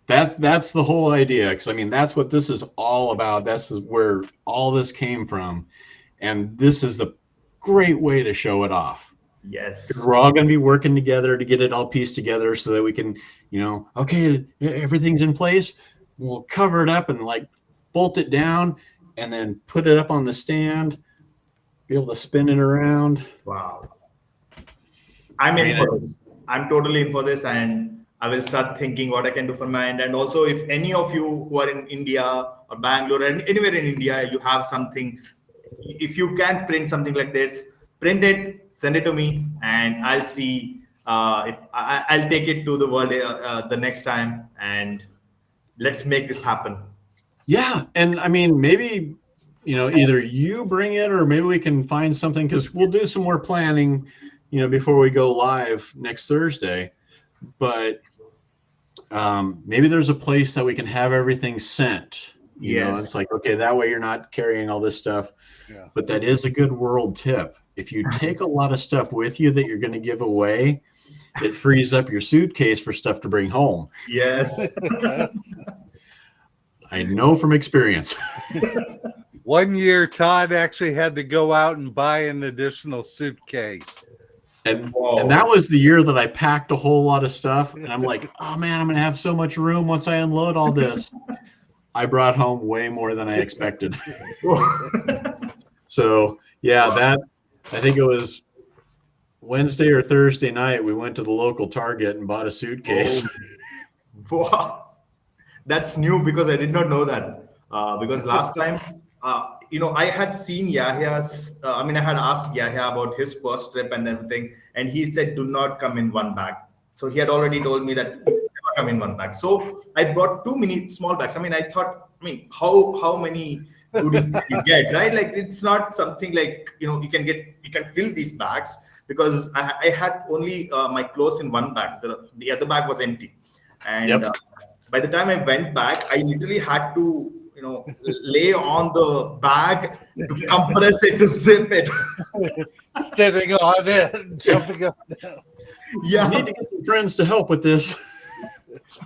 That's the whole idea, because I mean that's what this is all about. This is where all this came from, and this is the great way to show it off. Yes. We're all going to be working together to get it all pieced together so that we can, okay, everything's in place. We'll cover it up and like bolt it down and then put it up on the stand, be able to spin it around. Wow. I'm in for this. I'm totally in for this, and I will start thinking what I can do for my end. And also, if any of you who are in India or Bangalore and anywhere in India, you have something, if you can print something like this, print it, send it to me, and I'll see if I'll take it to the world the next time, and let's make this happen. Yeah, and I mean maybe either you bring it or maybe we can find something, because we'll do some more planning before we go live next Thursday. But maybe there's a place that we can have everything sent. It's like, okay, that way you're not carrying all this stuff. Yeah. But that is a good world tip. If you take a lot of stuff with you that you're going to give away, it frees up your suitcase for stuff to bring home. Yes. I know from experience. One year, Todd actually had to go out and buy an additional suitcase. And that was the year that I packed a whole lot of stuff. And I'm like, oh, man, I'm going to have so much room once I unload all this. I brought home way more than I expected. So, yeah, I think it was Wednesday or Thursday night, we went to the local Target and bought a suitcase. Wow. That's new, because I did not know that. Because last time, I had seen Yahya's, I had asked Yahya about his first trip and everything, and he said, do not come in one bag. So he had already told me that never come in one bag. So I brought two mini small bags. I thought, how many goodies can you get, right? Like, it's not something like, you can fill these bags, because I had only my clothes in one bag. The other bag was empty. And by the time I went back, I literally had to, lay on the bag to compress it, to zip it. Sitting on it, jumping up and down. Yeah. You need to get some friends to help with this.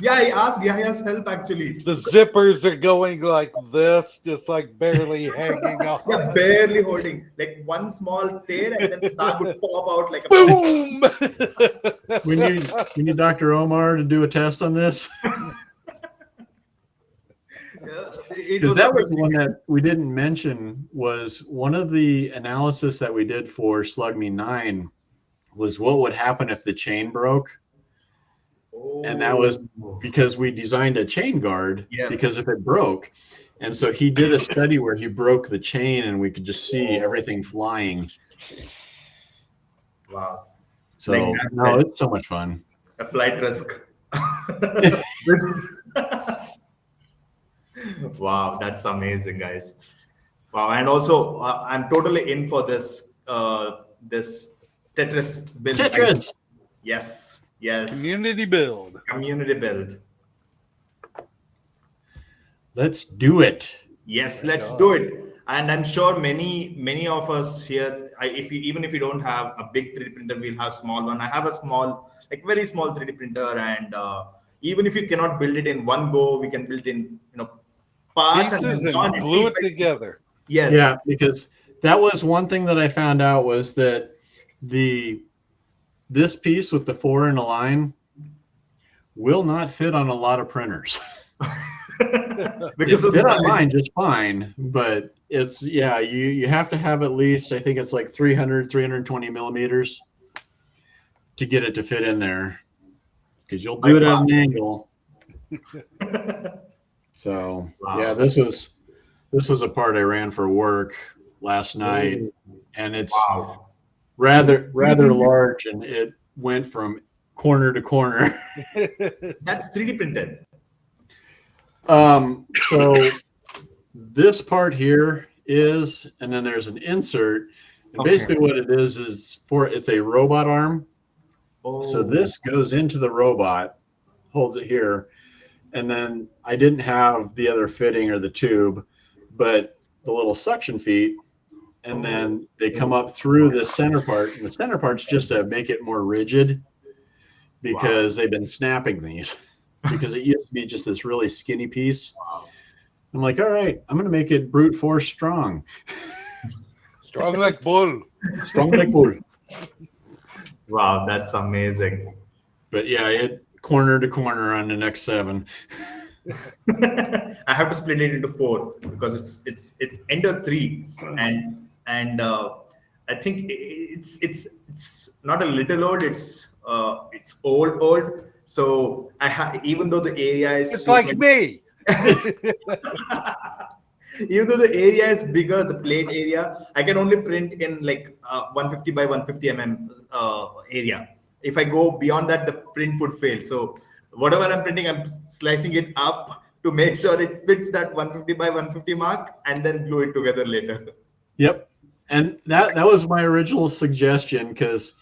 Yeah, I asked Yahya's help, actually. The zippers are going like this, just like barely hanging off. Yeah, barely holding. Like one small tail, and then the bag would pop out like a Boom! We need Dr. Omar to do a test on this. Because that was one that we didn't mention. Was one of the analysis that we did for SLUGME 9 was what would happen if the chain broke. And that was because we designed a chain guard, because if it broke. And so he did a study where he broke the chain and we could just see everything flying. Wow. So no, it's so much fun. A flight risk. Wow, that's amazing, guys. Wow, and also I'm totally in for this Tetris build. Tetris. Yes, yes. Community build. Community build. Let's do it. Yes, let's do it. And I'm sure many of us here, even if you don't have a big 3D printer, we'll have small one. I have a small, like very small 3D printer, and even if you cannot build it in one go, we can build in parts Pieces and and glue it together. Yes. Yeah, because that was one thing that I found out was that this piece with the 4 in a line will not fit on a lot of printers. Because it of fit the on mine just fine, but it's you have to have at least, I think it's like 320 millimeters to get it to fit in there, because you'll do it at an angle. So Wow. yeah, this was a part I ran for work last night, and it's rather large, and it went from corner to corner. That's 3D printed. So this part here is, and then there's an insert, and basically what it is it's a robot arm. Oh. So this goes into the robot, holds it here, and then I didn't have the other fitting or the tube, but the little suction feet, and then they come up through the center part, and the center part's just to make it more rigid, because they've been snapping these. Because it used to be just this really skinny piece. I'm like, all right, I'm going to make it brute force strong. Strong like bull. Strong like bull. Wow, that's amazing. But yeah, it corner to corner on the next 7. I have to split it into 4 because it's ender 3, and I think it's not a little old. It's old. So even though the area is It's like me. Even though the area is bigger, the plate area, I can only print in like 150 by 150 area. If I go beyond that, the print would fail. So whatever I'm printing, I'm slicing it up to make sure it fits that 150 by 150 mark, and then glue it together later. Yep. And that was my original suggestion, because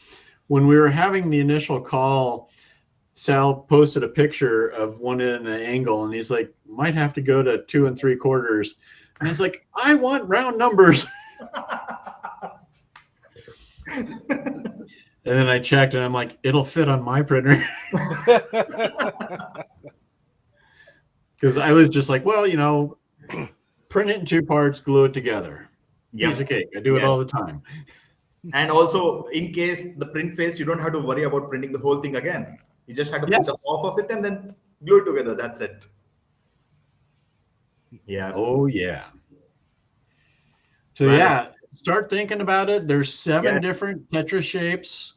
when we were having the initial call, Sal posted a picture of one in an angle, and he's like, might have to go to 2 3/4. And I was like, I want round numbers. And then I checked, and I'm like, it'll fit on my printer. Because I was just like, well, print it in 2 parts, glue it together. Yep. Piece of cake. I do it all the time. And also, in case the print fails, you don't have to worry about printing the whole thing again. You just have to put the off of it and then glue it together. That's it. Yeah. Oh, yeah. So, start thinking about it. There's 7 different Tetris shapes.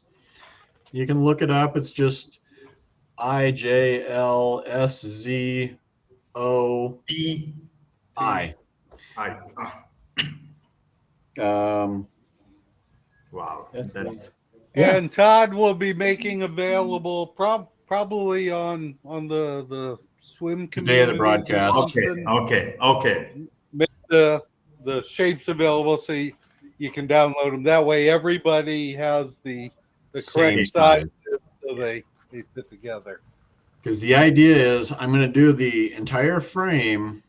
You can look it up. It's just IJLSZOI. Wow. That's And Todd will be making available probably on the swim community. Day of the broadcast. Okay. Make the shapes available so you can download them. That way everybody has the correct size so they fit together. Because the idea is I'm going to do the entire frame,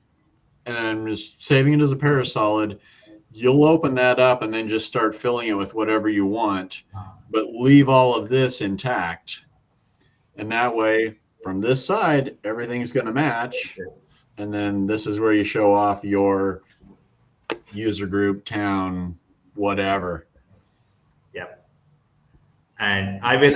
and I'm just saving it as a parasolid. You'll open that up and then just start filling it with whatever you want, but leave all of this intact. And that way, from this side, everything's going to match. And then this is where you show off your user group, town, whatever. Yep. And I will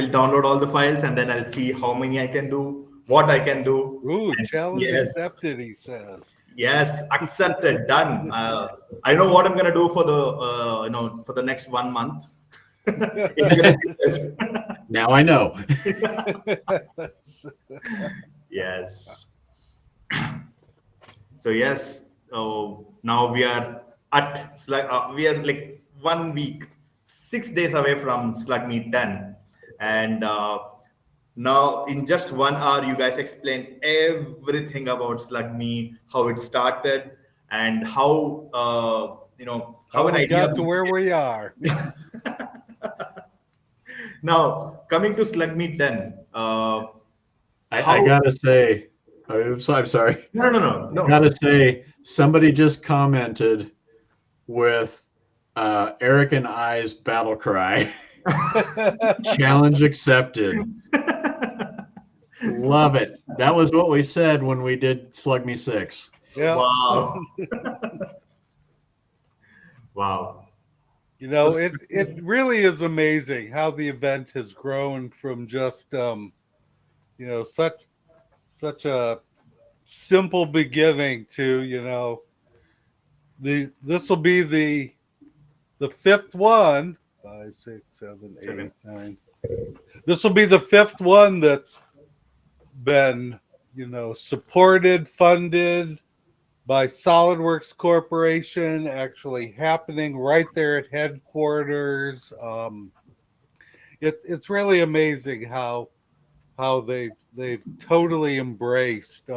download all the files, and then I'll see how many I can do, what I can do. Ooh, challenge accepted, he says. Yes, accepted, done. I know what I'm gonna do for the for the next 1 month. Now I know. Yes. So yes, now we are at we are like 1 week, 6 days away from SLUGME 10, and Now, in just 1 hour, you guys explained everything about SlugMe, how it started, and how how How an we idea. got to where we are. Now, coming to SlugMe 10, I gotta say, I'm sorry. no. Gotta say, somebody just commented with Eric and I's battle cry. Challenge accepted. Love it. That was what we said when we did Slug Me 6. Yeah. Wow. Wow. You know, So- it really is amazing how the event has grown from just such a simple beginning to this will be the fifth one. 5, 6, 7, 8, 9. This will be the fifth one that's been supported, funded by SolidWorks Corporation, actually happening right there at headquarters. It's really amazing how they've totally embraced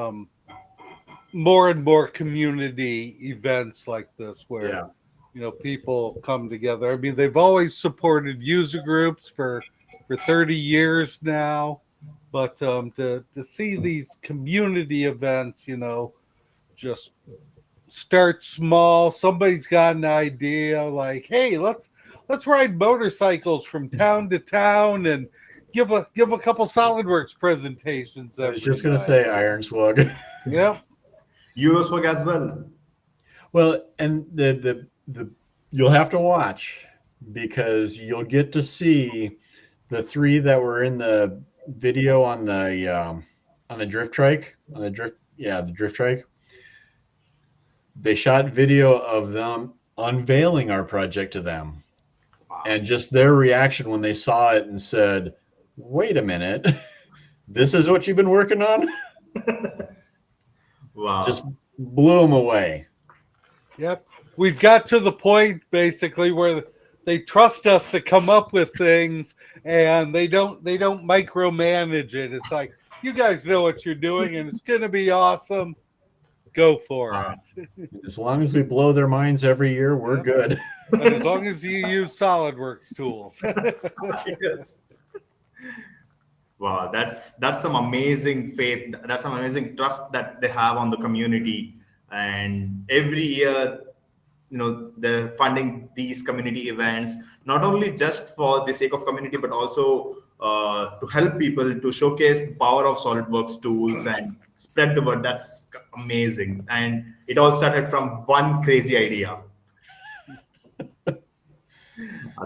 more and more community events like this where people come together. I mean, they've always supported user groups for 30 years now, but to see these community events, just start small. Somebody's got an idea like, hey, let's ride motorcycles from town to town and give a couple SolidWorks presentations. I was just gonna say Iron Swag. Yep. Euroswag as well. Well, and the you'll have to watch because you'll get to see the 3 that were in the video on the drift trike, the drift trike. They shot video of them unveiling our project to them. Wow. And just their reaction when they saw it and said, wait a minute, this is what you've been working on? Wow. Just blew them away. Yep. We've got to the point basically where they trust us to come up with things and they don't micromanage it. It's like, you guys know what you're doing and it's going to be awesome. Go for it. As long as we blow their minds every year, we're good. And as long as you use SolidWorks tools. Yes. Wow, that's some amazing faith. That's some amazing trust that they have on the community. And every year, they're funding these community events, not only just for the sake of community, but also to help people to showcase the power of SolidWorks tools and spread the word. That's amazing. And it all started from one crazy idea.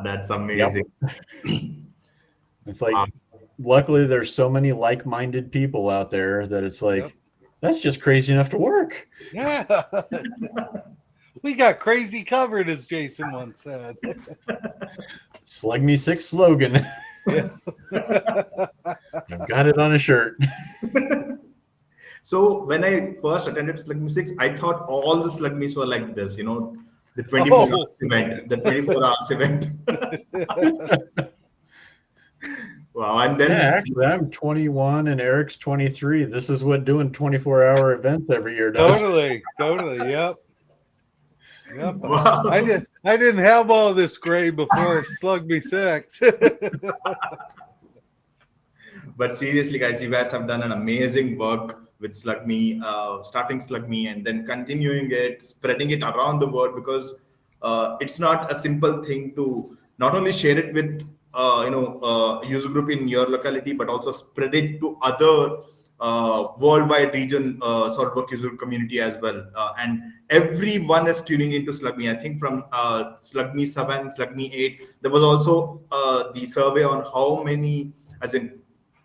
That's amazing. Yep. It's like, luckily there's so many like-minded people out there that it's like, that's just crazy enough to work. Yeah. We got crazy covered, as Jason once said. Slug Me 6 slogan. Yeah. I've got it on a shirt. So when I first attended SlugMe 6, I thought all the SlugMes were like this, the 24 hours event, the 24 hours event. Wow. And then actually I'm 21 and Eric's 23. This is what doing 24-hour events every year does. Totally. Yep. Wow. I didn't have all this gray before SlugMe 6. But seriously, guys, you guys have done an amazing work with SlugMe, starting SlugMe and then continuing it, spreading it around the world, because it's not a simple thing to not only share it with user group in your locality, but also spread it to other worldwide region SolidWorks user community as well. And everyone is tuning into SlugMe. I think from SlugMe 7, SlugMe 8, there was also the survey on how many, as in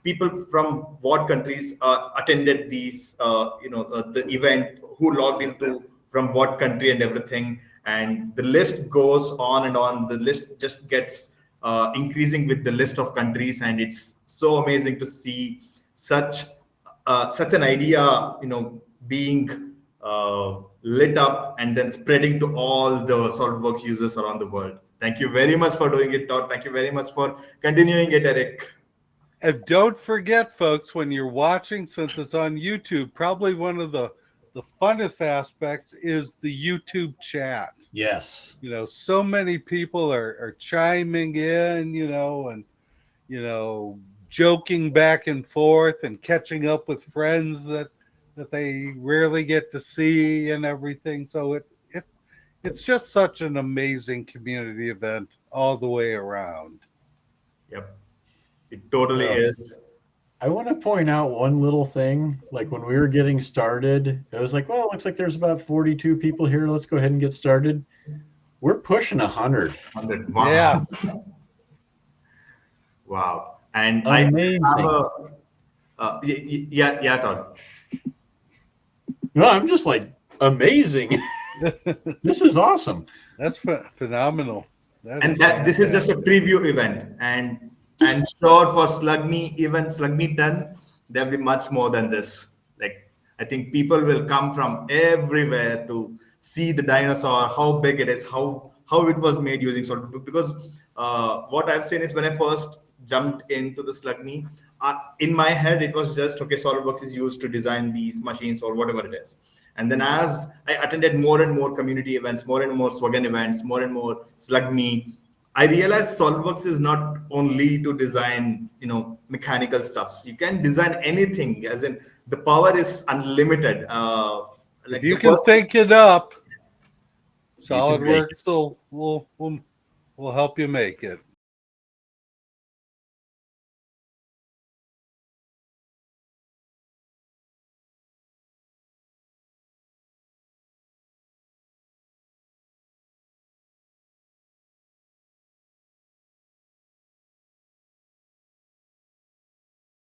people from what countries attended these, the event, who logged into from what country and everything. And the list goes on and on. The list just gets increasing with the list of countries. And it's so amazing to see such an idea, being lit up and then spreading to all the SolidWorks users around the world. Thank you very much for doing it, Todd. Thank you very much for continuing it, Eric. And don't forget, folks, when you're watching, since it's on YouTube, probably one of the funnest aspects is the YouTube chat. Yes. You know, so many people are chiming in, you know, and, you know, joking back and forth and catching up with friends that they rarely get to see and everything. So it's just such an amazing community event all the way around. Yep. It totally is. I want to point out one little thing. Like when we were getting started, it was like, well, it looks like there's about 42 people here. Let's go ahead and get started. We're pushing 100. 100. Wow. Yeah. Wow. And Amazing. I have yeah, Todd. No, I'm just like, amazing. This is awesome. That's phenomenal. This is just a preview event, and I'm sure for SLUGME event, SLUGME 10, there'll be much more than this. Like, I think people will come from everywhere to see the dinosaur, how big it is, how it was made using SolidWorks. Because what I've seen is when I first jumped into the SLUGME, in my head it was just, okay, SolidWorks is used to design these machines or whatever it is. And then as I attended more and more community events, more and more SWGN events, more and more SLUGME, I realized SolidWorks is not only to design, you know, mechanical stuffs. You can design anything, as in the power is unlimited. Like you can think it up. SolidWorks will help you make it.